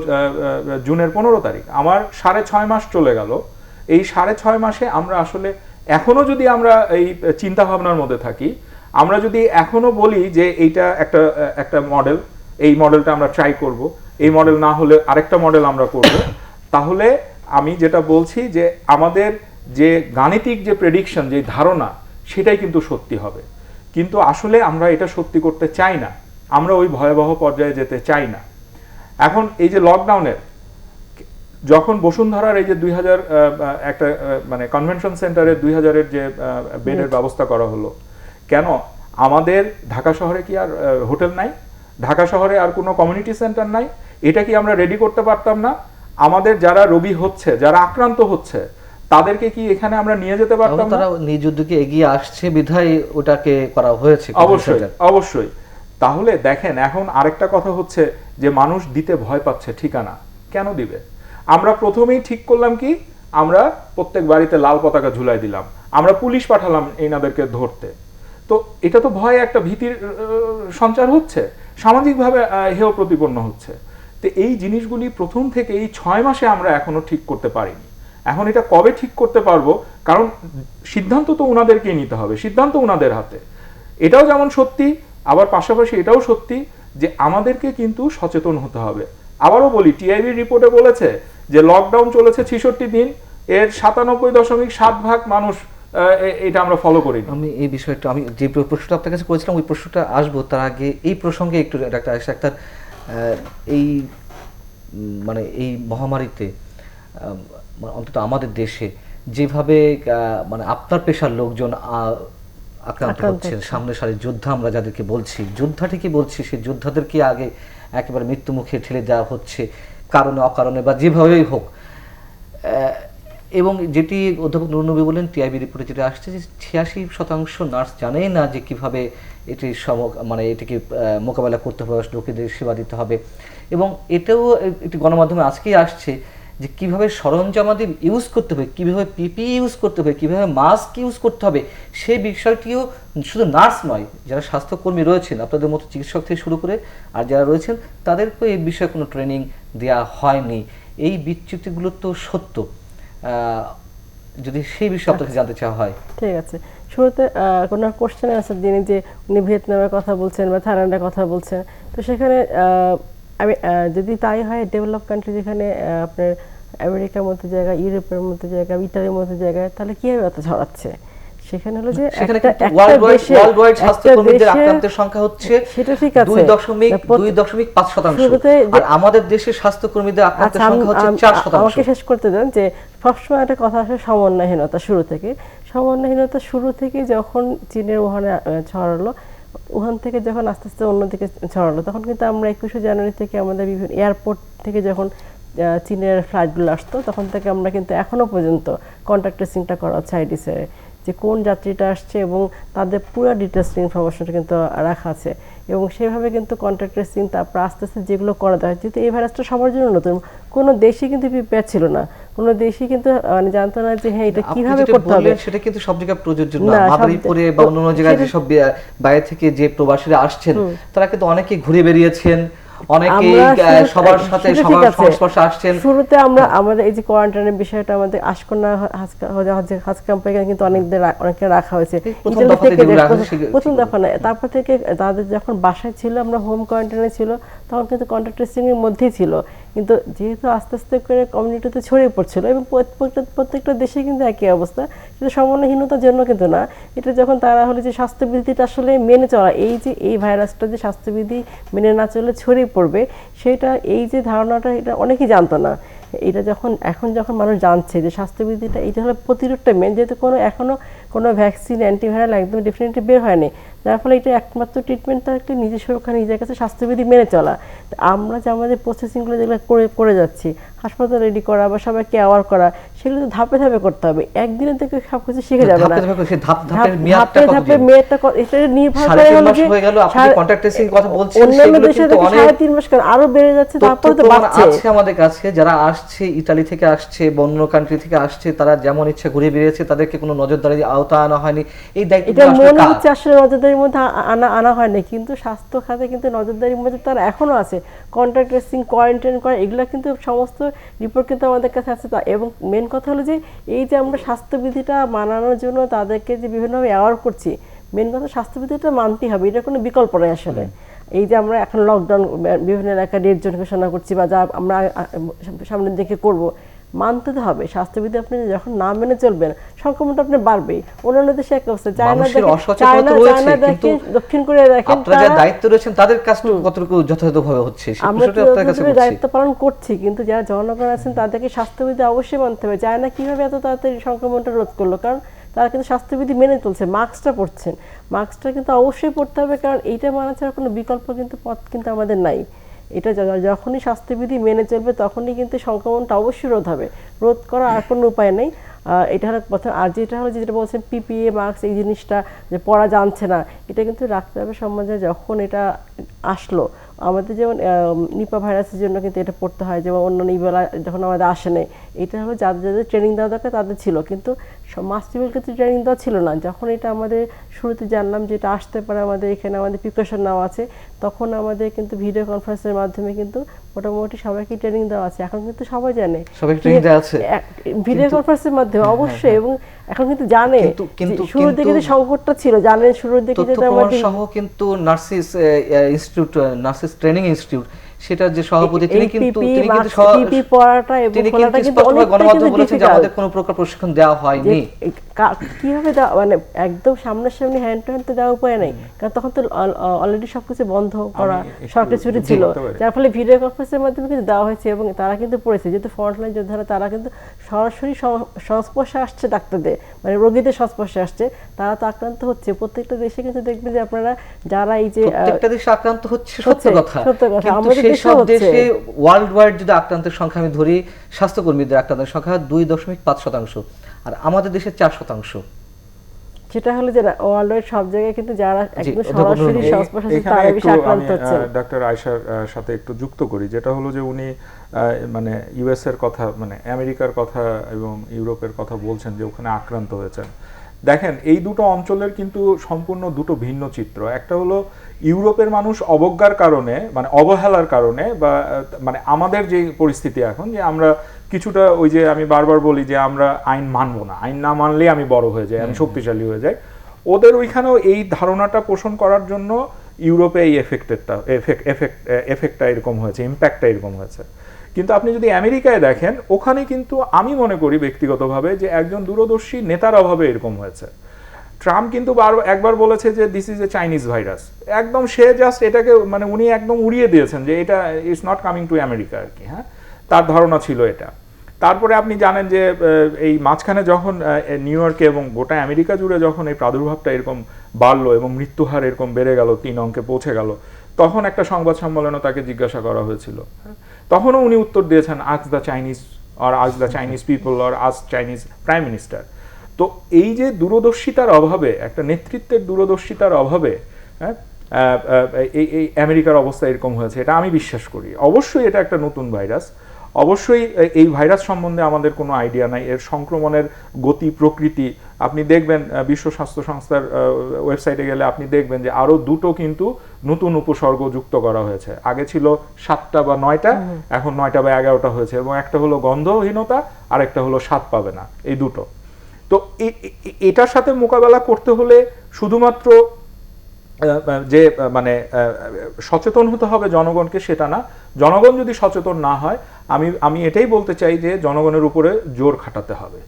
জুনের 15 তারিখ, আমার 6.5 মাস চলে গেল। এই 6.5 মাসে আমরা আসলে এখনো যদি আমরা এই চিন্তা ভাবনার মধ্যে থাকি, আমরা যদি এখনো বলি যে এইটা একটা মডেল, এই মডেলটা আমরা ট্রাই করব, এই মডেল না হলে আরেকটা মডেল আমরা করব, তাহলে আমি যেটা বলছি যে আমাদের যে গাণিতিক যে প্রেডিকশন, যে ধারণা, সেটাই কিন্তু সত্যি হবে। কিন্তু আসলে আমরা এটা সত্যি করতে চাই না, আমরা ওই ভয়াবহ পর্যায়ে যেতে চাই না। এখন এই যে লকডাউনের, যখন বসুন্ধরার এই যে 2000 একটা মানে কনভেনশন সেন্টারে 2000-এর যে বেডের ব্যবস্থা করা হলো, কেন আমাদের ঢাকা শহরে কি আর হোটেল নাই? ঢাকা শহরে আর কোনো কমিউনিটি সেন্টার নাই? এটা কি আমরা রেডি করতে পারতাম না? আমাদের যারা রোগী হচ্ছে, যারা আক্রান্ত হচ্ছে, তাদেরকে কি এখানে আমরা নিয়ে যেতে পারতাম না? তারা নিজ উদ্যোগে এগিয়ে আসছে বিধায় ওটাকে করা হয়েছে। অবশ্যই। তাহলে দেখেন, এখন আরেকটা কথা হচ্ছে যে মানুষ দিতে ভয় পাচ্ছে ঠিকানা। কেন দিবে? আমরা প্রথমেই ঠিক করলাম কি, আমরা প্রত্যেক বাড়িতে লাল পতাকা ঝুলাই দিলাম, আমরা পুলিশ পাঠালাম এনাদেরকে ধরতে। তো এটা তো ভয়, একটা ভীতির সঞ্চার হচ্ছে, সামাজিকভাবে হেয় প্রতিপন্ন হচ্ছে। তো এই জিনিসগুলি প্রথম থেকে এই 6 মাসে আমরা এখনো ঠিক করতে পারিনি। এখন এটা কবে ঠিক করতে পারবো? কারণ সিদ্ধান্ত তো ওনাদেরকেই নিতে হবে, সিদ্ধান্ত ওনাদের হাতে। এটাও যেমন সত্যি, আবার পাশাপাশি এটাও সত্যি যে আমাদেরকে কিন্তু সচেতন হতে হবে। আবারও বলি, টিআইবি রিপোর্টে বলেছে যে লকডাউন চলেছে 66 দিন, এর 97.7% মানুষ এটা আমরা ফলো করি। আমি এই বিষয়টা, আমি যে প্রশ্নটা আপনার কাছে করেছিলাম ওই প্রশ্নটা আসবো, তার আগে এই প্রসঙ্গে একটু ডাক্তার এই মানে এই মহামারীতে অন্তত আমাদের দেশে যেভাবে মানে আপনার পেশার লোকজন আক্রান্ত হচ্ছেন, সামনে সারির যোদ্ধা আমরা যাদেরকে বলছি, যোদ্ধা ঠিকই বলছি, সেই যোদ্ধাদেরকে আগে একেবারে মৃত্যু মুখে ঠেলে দেওয়া হচ্ছে কারণে অকারণে বা যেভাবেই হোক। এবং যেটি অধ্যাপক নুরুন নবী বলেন, টিআইবি রিপোর্টে যেটা আসছে যে 86% নার্স জানেই না যে কিভাবে এটি মানে এটিকে মোকাবেলা করতে হবে, লোকেদের সেবা দিতে হবে। এবং এটাও একটি গণমাধ্যমে আজকেই আসছে যে কিভাবে সরঞ্জামাদি ইউজ করতে হবে, কিভাবে পিপি ইউজ করতে হবে, কিভাবে মাস্ক ইউজ করতে হবে, সেই বিষয়টিও শুধু নার্স নয়, যারা স্বাস্থ্যকর্মী রয়েছেন আপনাদের মতো চিকিৎসক থেকে শুরু করে আর যারা রয়েছেন তাদেরকেও এই বিষয়ে কোনো ট্রেনিং দেওয়া হয়নি। এই বিচ্যুতিগুলো তো সত্য, যদি সেই বিষয়ে আপনাকে জানতে চাওয়া হয়। ঠিক আছে, শুরুতে কোনো কোশ্চেন আনসার দিনে যে উনি ভিয়েতনামের কথা বলছেন বা থাইল্যান্ডের কথা বলছেন, তো সেখানে আমি যদি তাই হয় ডেভেলপ কান্ট্রি যেখানে আপনার আমেরিকার মতো জায়গা, ইউরোপের মতো জায়গা, ইতালির মতো জায়গায়, তাহলে কিভাবে এত ছড়াচ্ছে? সেখানে হলো যে ওয়ার্ল্ডওয়াইড স্বাস্থ্যকর্মীদের আক্রান্তের সংখ্যা হচ্ছে সেটা ঠিক আছে 2.5%, আর আমাদের দেশে স্বাস্থ্যকর্মীদের আক্রান্তের সংখ্যা হচ্ছে 4%। আমাকে শেষ করতে দেন যে সবসময় একটা কথা আসে সমন্বয়হীনতা শুরু থেকে। সমন্বয়হীনতা শুরু থেকে যখন চীনের উহানে ছড়ালো, উহান থেকে যখন আস্তে আস্তে অন্যদিকে ছড়ালো, তখন কিন্তু আমরা 21শে জানুয়ারি থেকে আমাদের বিভিন্ন এয়ারপোর্ট থেকে যখন চীনের ফ্লাইটগুলো আসতো, তখন থেকে আমরা কিন্তু এখনো পর্যন্ত কন্ট্যাক্ট ট্রেসিংটা করা হচ্ছে আইডিসে, যে কোন যাত্রীটা আসছে এবং তাদের পুরো ডিটেলস ইনফরমেশনটা কিন্তু রাখা আছে। এবং সেভাবে কিন্তু কন্ট্যাক্ট ট্রেসিং, তারপর আস্তে আস্তে যেগুলো করা যায়, যেহেতু এই ভাইরাসটা সবার জন্য নতুন, কোনো দেশই কিন্তু প্রিপেয়ার ছিল না, কোনো দেশই কিন্তু মানে জানতো না যে হ্যাঁ এটা কিভাবে করতে হবে। সেটা কিন্তু সব জায়গায় প্রযোজ্য না, মাদারীপুরে বা অন্যান্য জায়গায় যেসব বাইরে থেকে যে প্রবাসীরা আসছেন তারা কিন্তু অনেকে ঘুরে বেরিয়েছেন, অনেকে সবার সাথে সবার সংস্পর্শে আসছেন। শুরুতে আমরা আমাদের এই যে কোয়ারেন্টাইনের বিষয়টা আমাদের আশকোনা হাজ ক্যাম্পে কিন্তু অনেকে রাখা হয়েছে প্রথম দফা না, তারপর থেকে তাদের যখন বাসায় ছিল, আমরা হোম কোয়ারেন্টাইনে ছিল, তখন কিন্তু কন্ট্যাক্ট ট্রেসিং এর মধ্যেই ছিল। কিন্তু যেহেতু আস্তে আস্তে করে কমিউনিটিতে ছড়িয়ে পড়ছিল এবং প্রত্যেকটা দেশে কিন্তু একই অবস্থা, সেটা সমন্বয়হীনতার জন্য কিন্তু না, এটা যখন তারা হলো যে স্বাস্থ্যবিধিটা আসলে মেনে চলা, এই যে এই ভাইরাসটা যে স্বাস্থ্যবিধি মেনে না চলে ছড়িয়ে পড়বে, সেটা এই যে ধারণাটা এটা অনেকেই জানতো না। এটা এখন যখন মানুষ জানছে যে স্বাস্থ্যবিধিটা এটা হলো প্রতিরোধটা মেন, যেহেতু এখনো কোনো ভ্যাকসিন অ্যান্টিভাইরাল একদম ডেফিনেটলি বের হয়নি, যার ফলে এটা একমাত্র ট্রিটমেন্টটা একটা নিজের সুরক্ষা, নিজের কাছে স্বাস্থ্যবিধি মেনে চলা। আমরা যে আমাদের প্রসেসিংগুলো যেগুলো করে যাচ্ছি, হাসপাতাল রেডি করা বা সবাইকে অ্যাওয়ার করা, সেগুলো তো ধাপে ধাপে করতে হবে, একদিনে থেকে সব কিছু শিখে যাবে না। ধাপে মেয়াদটা এটা নির্ভর করে অন্যান্য দেশে 3.5 মাস আরো বেড়ে যাচ্ছে, তারপরে তো বাড়ছে। আমাদের কাছে যারা আসছে, ইতালি থেকে আসছে, অন্য কান্ট্রি থেকে আসছে, তারা যেমন ইচ্ছা ঘুরে বেরিয়েছে, তাদেরকে কোনো নজরদারি আওতা আনা হয়নি। এই দায়িত্ব মনে হচ্ছে আসলে নজরদারির মধ্যে আনা হয়নি, কিন্তু স্বাস্থ্য খাতে কিন্তু নজরদারির মধ্যে তারা এখনো আছে। কন্ট্যাক্ট ট্রেসিং, কোয়ারেন্টাইন করা, এগুলো কিন্তু সমস্ত রিপোর্ট কিন্তু আমাদের কাছে আছে। এবং মেন কথা হলো যে এই যে আমরা স্বাস্থ্যবিধিটা মানানোর জন্য তাদেরকে যে বিভিন্নভাবে অ্যাওয়ার করছি, মেন কথা স্বাস্থ্যবিধিটা মানতেই হবে, এটা কোনো বিকল্প নয় আসলে। এই যে আমরা এখন লকডাউন বিভিন্ন এলাকায় রেড জোন ঘোষণা করছি বা যা আমরা সামনের দিকে করব, মানতে তো হবে স্বাস্থ্যবিধি। আপনি যখন না মেনে চলবেন, সংক্রমণটা আপনি বাড়বেই। অন্যান্য দেশে এক অবস্থা, চায়না দেখেন, দক্ষিণ কোরিয়া দেখেন, দায়িত্ব রয়েছেন, তাদের কাজটা কতটুকু যথাযথভাবে হচ্ছে আমরা দায়িত্ব পালন করছি, কিন্তু যারা জনগণ আছেন তাদেরকে স্বাস্থ্যবিধি অবশ্যই মানতে হবে। চায়না কিভাবে এত তাড়াতাড়ি সংক্রমণটা রোধ করলো? কারণ তারা কিন্তু স্বাস্থ্যবিধি মেনে চলছে, মাস্কটা পরছেন। মাস্কটা কিন্তু অবশ্যই পরতে হবে, কারণ এইটা মানা ছাড়া কোনো বিকল্প কিন্তু পথ কিন্তু আমাদের নাই। এটা যখনই স্বাস্থ্যবিধি মেনে চলবে, তখনই কিন্তু সংক্রমণটা অবশ্যই রোধ হবে। রোধ করার আর কোনো উপায় নেই। এটা হলো প্রথম। আর যেটা হলো যেটা বলছেন পিপিএ মাস্ক, এই জিনিসটা যে পরা যাচ্ছে না, এটা কিন্তু রাখতে হবে সমাজে। যখন এটা আসলো, আমাদের যেমন নিপা ভাইরাসের জন্য কিন্তু এটা পড়তে হয়, যেমন অন্যান্য ইবোলা যখন আমাদের আসে নেই, এটা হলো যাদের ট্রেনিং দেওয়া দরকার তাদের ছিল, কিন্তু মাস্টিবল কিন্তু ট্রেনিং দেওয়া ছিল না। যখন এটা আমাদের শুরুতে জানলাম যে এটা আসতে পারে, আমাদের এখানে আমাদের প্রিকশন নেওয়া আছে, তখন আমাদের কিন্তু ভিডিও কনফারেন্সের মাধ্যমে কিন্তু মোটামুটি সবাইকে ট্রেনিং দেওয়া আছে। এখন কিন্তু সবাই জানে ভিডিও কনফারেন্সের মাধ্যমে অবশ্যই, এবং এখন কিন্তু জানে। শুরুর দিকে যে সংকটটা ছিল, জানেন শুরুর দিকে যেটা আমাদের সহ কিন্তু nurses institute, nurses training institute, সেটার যে সভাপতি তিনি কিন্তু পিপি পড়াটা এবং তিনি খোলাটা কিন্তু কিন্তু স্পষ্টভাবে অনেকটা গণমাধ্যমে কিন্তু বলেছেন যে difficult। আমাদের কোনো প্রকার প্রশিক্ষণ দেওয়া হয়নি। কিভাবে মানে একদম সামনাসামনি হ্যান্ড টু হ্যান্ড দেওয়ার উপায় নেই, কারণ তখন তো অলরেডি সবকিছু বন্ধ করা, সরকারি ছুটি ছিল, যার ফলে ভিডিও কনফারেন্সের মাধ্যমে কিন্তু দেওয়া হয়েছে এবং তারা কিন্তু পড়েছে, যেহেতু ফ্রন্টলাইন যোদ্ধারা তারা কিন্তু সরাসরি সংস্পর্শে আসছে ডাক্তারদের, মানে রোগীদের সংস্পর্শে আসছে, তারা তো আক্রান্ত হচ্ছে। প্রত্যেকটা দেশে কিন্তু দেখবে যে আপনারা যারা এই যে প্রত্যেকটা দেশে আক্রান্ত হচ্ছে সত্য কথা, কিন্তু আমাদের সেই দেশেও সব হচ্ছে। দেশে ওয়ার্ল্ড ওয়াইড যদি আক্রান্তের সংখ্যা আমি ধরি, স্বাস্থ্যকর্মীদের আক্রান্তের সংখ্যা 2.5%, আর আমাদের দেশে 4%। সেটা হলো যে ওয়ার্ল্ড ওয়াইড সব জায়গায় কিন্তু যারা একদম সরাসরি সংস্পর্শে আসছে তারা বেশি আক্রান্ত হচ্ছে। ডক্টর আয়েশার সাথে একটু যুক্ত করি, যেটা হলো যে উনি মানে ইউএস এর কথা, মানে আমেরিকার কথা এবং ইউরোপের কথা বলছেন যে ওখানে আক্রান্ত হয়েছেন। দেখেন, এই দুটো অঞ্চলের কিন্তু সম্পূর্ণ দুটো ভিন্ন চিত্র। একটা হলো ইউরোপের মানুষ অবজ্ঞার কারণে, মানে অবহেলার কারণে, বা মানে আমাদের যে পরিস্থিতি এখন, যে আমরা কিছুটা ওই যে আমি বারবার বলি যে আমরা আইন মানবো না, আইন না মানলেই আমি বড় হয়ে যাই, আমি শক্তিশালী হয়ে যাই। ওদের ওইখানেও এই ধারণাটা পোষণ করার জন্য ইউরোপে এই এফেক্টটা এরকম হয়েছে, ইম্প্যাক্টটা এরকম হয়েছে। কিন্তু আপনি যদি আমেরিকায় দেখেন, ওখানে কিন্তু আমি মনে করি ব্যক্তিগতভাবে যে একজন দূরদর্শী নেতার অভাবে এরকম হয়েছে। ট্রাম্প কিন্তু একবার বলেছে যে this is a Chinese virus, একদম সে জাস্ট এটাকে মানে উনি একদম উড়িয়ে দিয়েছেন যে এটা it's not coming to America আর কি। হ্যাঁ, তার ধারণা ছিল এটা। তারপরে আপনি জানেন যে এই মাঝখানে যখন নিউ ইয়র্কে এবং গোটা আমেরিকা জুড়ে যখন এই প্রাদুর্ভাবটা এরকম বাড়লো এবং মৃত্যুহার এরকম বেড়ে গেল, 3 অঙ্কে পৌঁছে গেল, তখন একটা সংবাদ সম্মেলনে তাকে জিজ্ঞাসা করা হয়েছিল। তখনও উনি উত্তর দিয়েছেন, ask the Chinese or ask the Chinese people or ask Chinese prime minister. তো এই যে দূরদর্শিতার অভাবে, একটা নেতৃত্বের দূরদর্শিতার অভাবে, হ্যাঁ, এই আমেরিকার অবস্থা এরকম হয়েছে, এটা আমি বিশ্বাস করি। অবশ্যই এটা একটা নতুন ভাইরাস, অবশ্যই এই ভাইরাস সম্বন্ধে আমাদের কোনো আইডিয়া নাই, এর সংক্রমণের গতি প্রকৃতি। আপনি দেখবেন বিশ্ব স্বাস্থ্য সংস্থার ওয়েবসাইটে গেলে আপনি দেখবেন যে আরও 2টো কিন্তু নতুন উপসর্গ যুক্ত করা হয়েছে। আগে ছিল 7টা বা 9টা, এখন 9টা বা 11টা হয়েছে, এবং একটা হলো গন্ধহীনতা আর একটা হলো স্বাদ পাবে না, এই দুটো। তো এটার সাথে মোকাবেলা করতে হলে শুধুমাত্র যে মানে সচেতন হতে হবে জনগণকে, সেটা না। জনগণ যদি সচেতন না হয়, আমি এটাই বলতে চাই যে জনগণের উপরে জোর খাটাতে হবে।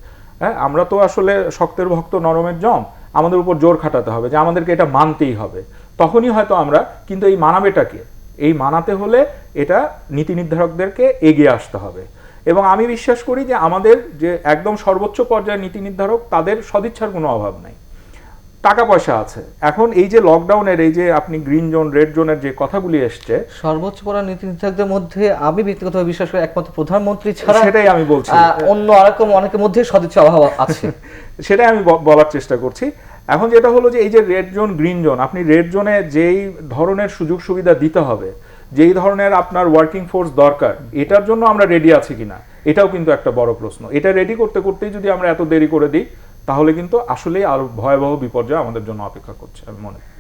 হ্যাঁ, আমরা তো আসলে শক্তের ভক্ত নরমের জম, আমাদের উপর জোর খাটাতে হবে যে আমাদেরকে এটা মানতেই হবে। তখনই হয়তো আমরা, কিন্তু এই মানাবেটাকে, এই মানাতে হলে এটা নীতি নির্ধারকদেরকে এগিয়ে আসতে হবে। এবং আমি বিশ্বাস করি যে আমাদের যে একদম সর্বোচ্চ পর্যায়ের নীতি নির্ধারক, তাদের সদিচ্ছার কোনো অভাব নাই, টাকা পয়সা আছে। এখন এই যে লকডাউনের, এই যে আপনি গ্রিন জোন রেড জোনের যে কথাগুলি এসছে, সর্বোচ্চ পড়া নীতি নির্ধারকদের মধ্যে আমি ব্যক্তিগতভাবে বিশ্বাস করি একমাত্র প্রধানমন্ত্রী ছাড়া, সেটাই আমি বলছি, অন্য আরকম অনেকের মধ্যে সদিচ্ছা অভাব আছে। সেটাই আমি বলার চেষ্টা করছি। এখন যেটা হলো যে এই যে রেড জোন গ্রিন জোন, আপনি রেড জোনে যেই ধরনের সুযোগ সুবিধা দিতে হবে, যেই ধরনের আপনার ওয়ার্কিং ফোর্স দরকার, এটার জন্য আমরা রেডি আছি কিনা, এটাও কিন্তু একটা বড় প্রশ্ন। এটা রেডি করতে করতেই যদি আমরা এত দেরি করে দিই, তাহলে কিন্তু আসলেই আরো ভয়াবহ বিপর্যয় আমাদের জন্য অপেক্ষা করছে, আমি মনে করি।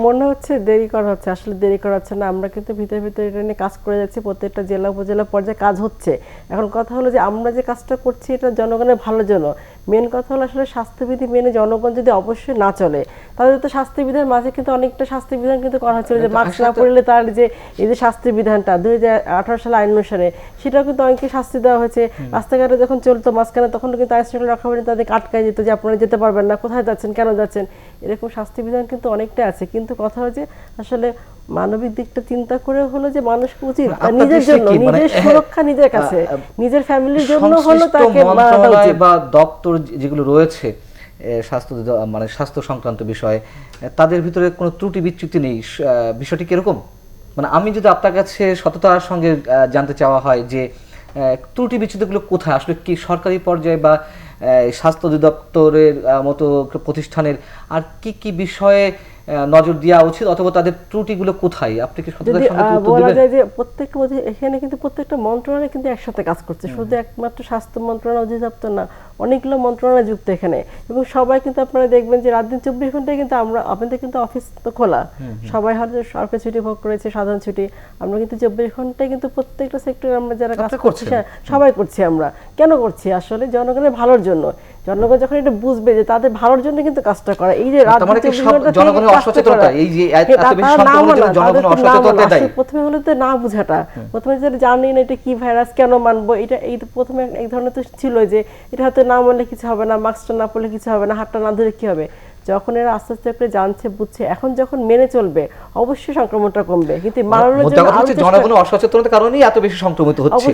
মনে হচ্ছে দেরি করা হচ্ছে, আসলে দেরি করা হচ্ছে না। আমরা কিন্তু ভিতরে ভিতরে এটা নিয়ে কাজ করে যাচ্ছি, প্রত্যেকটা জেলা উপজেলা পর্যায়ে কাজ হচ্ছে। এখন কথা হলো যে আমরা যে কাজটা করছি এটা জনগণের ভালোর জন্য। মেন কথা হলো আসলে স্বাস্থ্যবিধি মেনে জনগণ যদি অবশ্যই না চলে, তাহলে তো স্বাস্থ্যবিধান মাঝে কিন্তু অনেকটা স্বাস্থ্যবিধান কিন্তু করা হচ্ছিল যে মাস্ক না পরলে তার যে এই যে স্বাস্থ্যবিধানটা 2018 সালে আইন অনুসারে, সেটাও কিন্তু অনেককে শাস্তি দেওয়া হয়েছে। রাস্তাঘাটে যখন চলতো মাঝখানে, তখন কিন্তু আইন শৃঙ্খলা রক্ষা বাহিনী তাদেরকে আটকায় যেত যে আপনারা যেতে পারবেন না, কোথায় যাচ্ছেন, কেন যাচ্ছেন, এরকম শাস্তিবিধান কিন্তু অনেকটা আছে। কিন্তু কথা হচ্ছে আসলে মানবিক দিকটা চিন্তা করে হলো যে মানুষকে উচিত নিজের জন্য, নিজের সুরক্ষা নিজের কাছে, নিজের ফ্যামিলির জন্য হলো তাকে মানাটা উচিত। বা দপ্তর যেগুলো রয়েছে স্বাস্থ্য, মানে স্বাস্থ্য সংক্রান্ত বিষয়ে, তাদের ভিতরে কোনো ত্রুটি বিচ্যুতি নেই, বিষয়টি কিরকম? মানে আমি যদি আপনার কাছে সততার সঙ্গে জানতে চাওয়া হয় যে ত্রুটি বিচ্যুতিগুলো কোথায়, আসলে কি সরকারি পর্যায়ে বা স্বাস্থ্য অধিদপ্তরের মতো প্রতিষ্ঠানের আর কি কি বিষয়ে নজর দেওয়া উচিত, অথবা তাদের ত্রুটিগুলো কোথায়, আপনি কি সততার সঙ্গে উত্তর বলা দিবেন? যায় যে এখানে কিন্তু প্রত্যেকটা মন্ত্রণালয় কিন্তু একসাথে কাজ করছে, শুধু একমাত্র স্বাস্থ্য মন্ত্রণালয় অধিদপ্তর না, অনেকগুলো মন্ত্রণালয় যুক্ত এখানে, এবং সবাই কিন্তু আপনারা দেখবেন যে রাত দিন 24 ঘন্টায় কিন্তু আমরা, আপনাদের কিন্তু অফিস তো খোলা, সবাই হয়তো সরকারি ছুটি ভোগ করেছে, সাধারণ ছুটি, আমরা কিন্তু 24 ঘন্টায় কিন্তু প্রত্যেকটা সেক্টরে আমরা যারা কাজ করছি সবাই করছি। আমরা কেন করছি? আসলে জনগণের ভালোর জন্য। জনগণ যখন এটা বুঝবে যে তাদের ভালোর জন্য কিন্তু কাজটা করা, এই যে রাত 24 ঘন্টা জনগণের অসচেতনতা, এই যে এত বেশি সংক্রমণ জন্য জনগণের অসচেতনতা দেয়। প্রথমে হলো তো না বুঝাটা, প্রথমে যেটা জানি না এটা কি ভাইরাস, কেন মানবো, এটা এই তো প্রথমে এক ধরনের তো ছিল যে এটা হয়তো না মানলে কিছু হবে না, মাস্কটা না পরলে কিছু হবে না, হাতটা না ধরে কি হবে। যখন এরা আস্তে আস্তে করে জানছে, বুঝছে, এখন যখন মেনে চলবে অবশ্যই সংক্রমণটা কমবে। কিন্তু মারানোর জন্য জনগণের অসচেতনতার কারণেই এত বেশি সংক্রমিত হচ্ছে।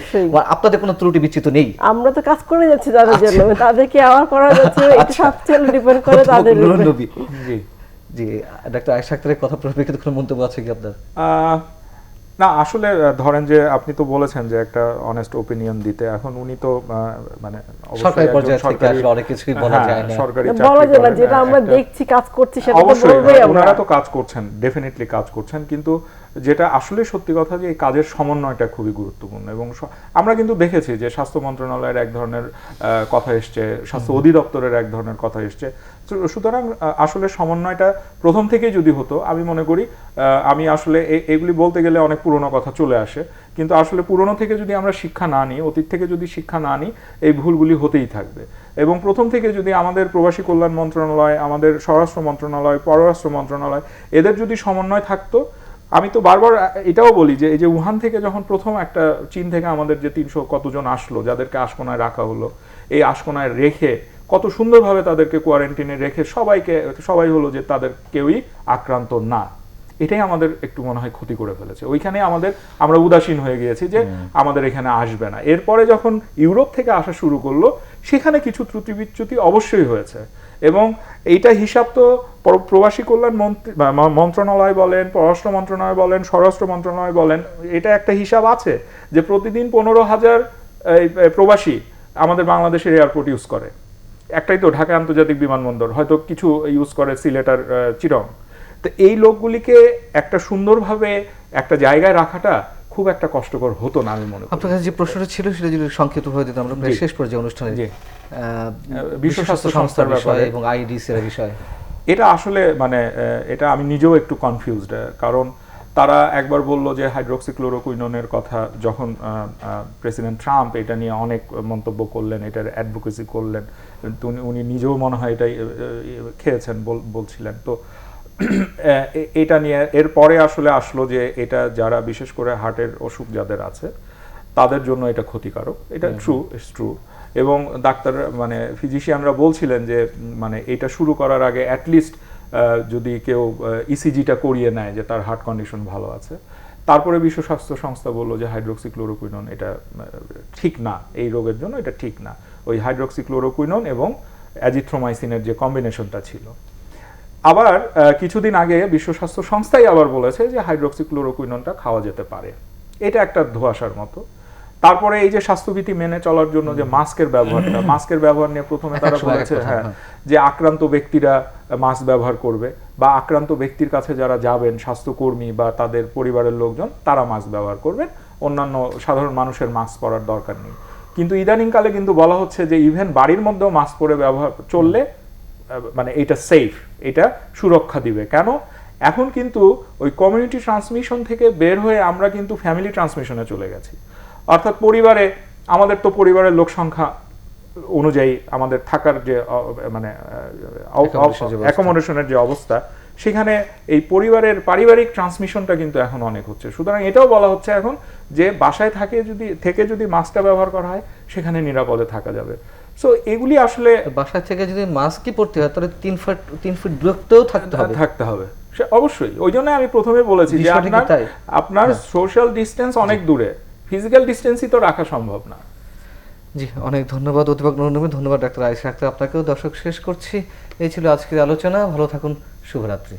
আপনাদের কোনো ত্রুটি বিচ্যুত নেই? আমরা তো কাজ করে যাচ্ছি তাদের জন্য, তাদেরকে আবার করা যাচ্ছে, এটা সবচেয়ে ডিপেন্ড করে তাদের। জি জি, ডাক্তার আয়েশা আক্তারের কথা প্রেক্ষিতে কোনো মন্তব্য আছে কি আপনার? না, আসলে ধরেন যে আপনি তো বলেছেন যে একটা অনেস্ট ওপিনিয়ন দিতে, এখন উনি তো মানে সরকারি পর্যায়ে থেকে আসলে অনেক কিছুই বলা যায় না, সরকারি বলা যায় না, যেটা আমরা দেখছি কাজ করছি সেটা তো বলবোই। ওনারা তো কাজ করছেন, ডেফিনেটলি কাজ করছেন, কিন্তু যেটা আসলে সত্যি কথা যে এই কাজের সমন্বয়টা খুবই গুরুত্বপূর্ণ। এবং আমরা কিন্তু দেখেছি যে স্বাস্থ্য মন্ত্রণালয়ের এক ধরনের কথা এসছে, স্বাস্থ্য অধিদপ্তরের এক ধরনের কথা এসছে। সুতরাং আসলে সমন্বয়টা প্রথম থেকেই যদি হতো, আমি মনে করি, আমি আসলে এগুলি বলতে গেলে অনেক পুরনো কথা চলে আসে, কিন্তু আসলে পুরনো থেকে যদি আমরা শিক্ষা না নিই, অতীত থেকে যদি শিক্ষা না নিই, এই ভুলগুলি হতেই থাকবে। এবং প্রথম থেকে যদি আমাদের প্রবাসী কল্যাণ মন্ত্রণালয়, আমাদের স্বরাষ্ট্র মন্ত্রণালয়, পররাষ্ট্র মন্ত্রণালয়, এদের যদি সমন্বয় থাকতো, আমি তো বারবার এটাও বলি যে এই যে উহান থেকে যখন প্রথম একটা চীন থেকে আমাদের যে 300 কতজন আসলো, যাদেরকে আশকোনায় রাখা হলো, এই আশকোনায় রেখে কত সুন্দরভাবে তাদেরকে কোয়ারেন্টিনে রেখে সবাই হলো যে তাদের কেউই আক্রান্ত না, এটাই আমাদের একটু মনে হয় ক্ষতি করে ফেলেছে। ওইখানে আমরা উদাসীন হয়ে গিয়েছি যে আমাদের এখানে আসবে না। এরপরে যখন ইউরোপ থেকে আসা শুরু করলো, সেখানে কিছু ত্রুটি বিচ্যুতি অবশ্যই হয়েছে, এবং এইটা হিসাব তো প্রবাসী কল্যাণ মন্ত্রণালয় বলেন, পররাষ্ট্র মন্ত্রণালয় বলেন, স্বরাষ্ট্র মন্ত্রণালয় বলেন, এটা একটা হিসাব আছে যে প্রতিদিন 15,000 প্রবাসী আমাদের বাংলাদেশের এয়ারপোর্ট ইউজ করে। একটাই তো ঢাকা আন্তর্জাতিক বিমানবন্দর, হয়তো কিছু ইউজ করে সিলেট আর চিরং। তো এই লোকগুলিকে একটা সুন্দরভাবে একটা জায়গায় রাখাটা খুব একটা কষ্টকর হতো না, আমি মনে করি। আপনার কাছে যে প্রশ্নটা ছিল সেটা যদি সংক্ষিপ্ত হয়ে দিতাম আমরা প্রায় শেষ পর্যায়ে অনুষ্ঠানে। বিশ্ব স্বাস্থ্য সংস্থার বিষয় এবং আইডিসির বিষয়, এটা আসলে মানে এটা আমি নিজেও একটু কনফিউজড, কারণ তারা একবার বলল যে হাইড্রোক্সিক্লোরোকুইনোনের কথা, যখন প্রেসিডেন্ট ট্রাম্প এটা নিয়ে অনেক মন্তব্য করলেন, এটার অ্যাডভোকেসি করলেন, উনি নিজেও মনে হয় এটাই খেয়েছেন বলছিলেন। তো এটা নিয়ে এরপরে আসলে আসলো যে এটা যারা বিশেষ করে হার্টের অসুখ যাদের আছে তাদের জন্য এটা ক্ষতিকারক, এটা ইটস ট্রু। এবং ডাক্তার মানে ফিজিশিয়ানরা বলছিলেন যে মানে এটা শুরু করার আগে অ্যাটলিস্ট যদি কেউ ইসিজিটা করিয়ে নেয় যে তার হার্ট কন্ডিশন ভালো আছে। তারপরে বিশ্ব স্বাস্থ্য সংস্থা বললো যে হাইড্রোক্সিক্লোরোকুইনোন এটা ঠিক না, এই রোগের জন্য এটা ঠিক না। ওই হাইড্রোক্সিক্লোরোকুইনোন এবং অ্যাজিথ্রোমাইসিনের যে কম্বিনেশনটা ছিল। আবার কিছুদিন আগে বিশ্ব স্বাস্থ্য সংস্থাই আবার বলেছে যে হাইড্রোক্সিক্লোরোকুইনোনটা খাওয়া যেতে পারে, এটা একটা ধোঁয়াশার মতো। তারপরে এই যে স্বাস্থ্যবিধি মেনে চলার জন্য যে মাস্কের ব্যবহার নিয়ে প্রথমে তারা বলেছে যে আক্রান্ত ব্যক্তিরা মাস্ক ব্যবহার করবে, বা আক্রান্ত ব্যক্তির কাছে যারা যাবেন স্বাস্থ্যকর্মী বা তাদের পরিবারের লোকজন, তারা মাস্ক ব্যবহার করবেন, অন্যান্য সাধারণ মানুষের মাস্ক পরার দরকার নেই। কিন্তু ইদানিংকালে কিন্তু বলা হচ্ছে যে ইভেন বাড়ির মধ্যেও মাস্ক পরে ব্যবহার চললে মানে এটা সেফ, এটা সুরক্ষা দিবে। কেন? এখন কিন্তু ওই কমিউনিটি ট্রান্সমিশন থেকে বের হয়ে আমরা কিন্তু ফ্যামিলি ট্রান্সমিশনে চলে গেছি। অর্থাৎ পরিবারে, আমাদের তো পরিবারের লোক সংখ্যা অনুযায়ী আমাদের থাকার যে মানে অ্যাকোমোডেশনের যে অবস্থা, সেখানে এই পরিবারের পারিবারিক ট্রান্সমিশনটা কিন্তু এখন অনেক হচ্ছে। সুতরাং এটাও বলা হচ্ছে এখন যে বাসায় থেকে যদি মাস্কটা ব্যবহার করা হয়, সেখানে নিরাপদে থাকা যাবে। সো এগুলি আসলে বাসা থেকে যদি মাস্কই পরতে হয় তাহলে 3 ফুট দূরত্বও থাকতে হবে অবশ্যই। ওই জন্য আমি প্রথমে বলেছি যে আপনার সোশ্যাল ডিস্টেন্স অনেক দূরে, ফিজিক্যাল ডিস্টেন্সই তো রাখা সম্ভব না। জি, অনেক ধন্যবাদ অধ্যাপক নুরুন নবী, ধন্যবাদ ডাক্তার আয়েশা আক্তার, আপনাকেও। দর্শক, শেষ করছি। এই ছিল আজকের আলোচনা। ভালো থাকুন, শুভরাত্রি।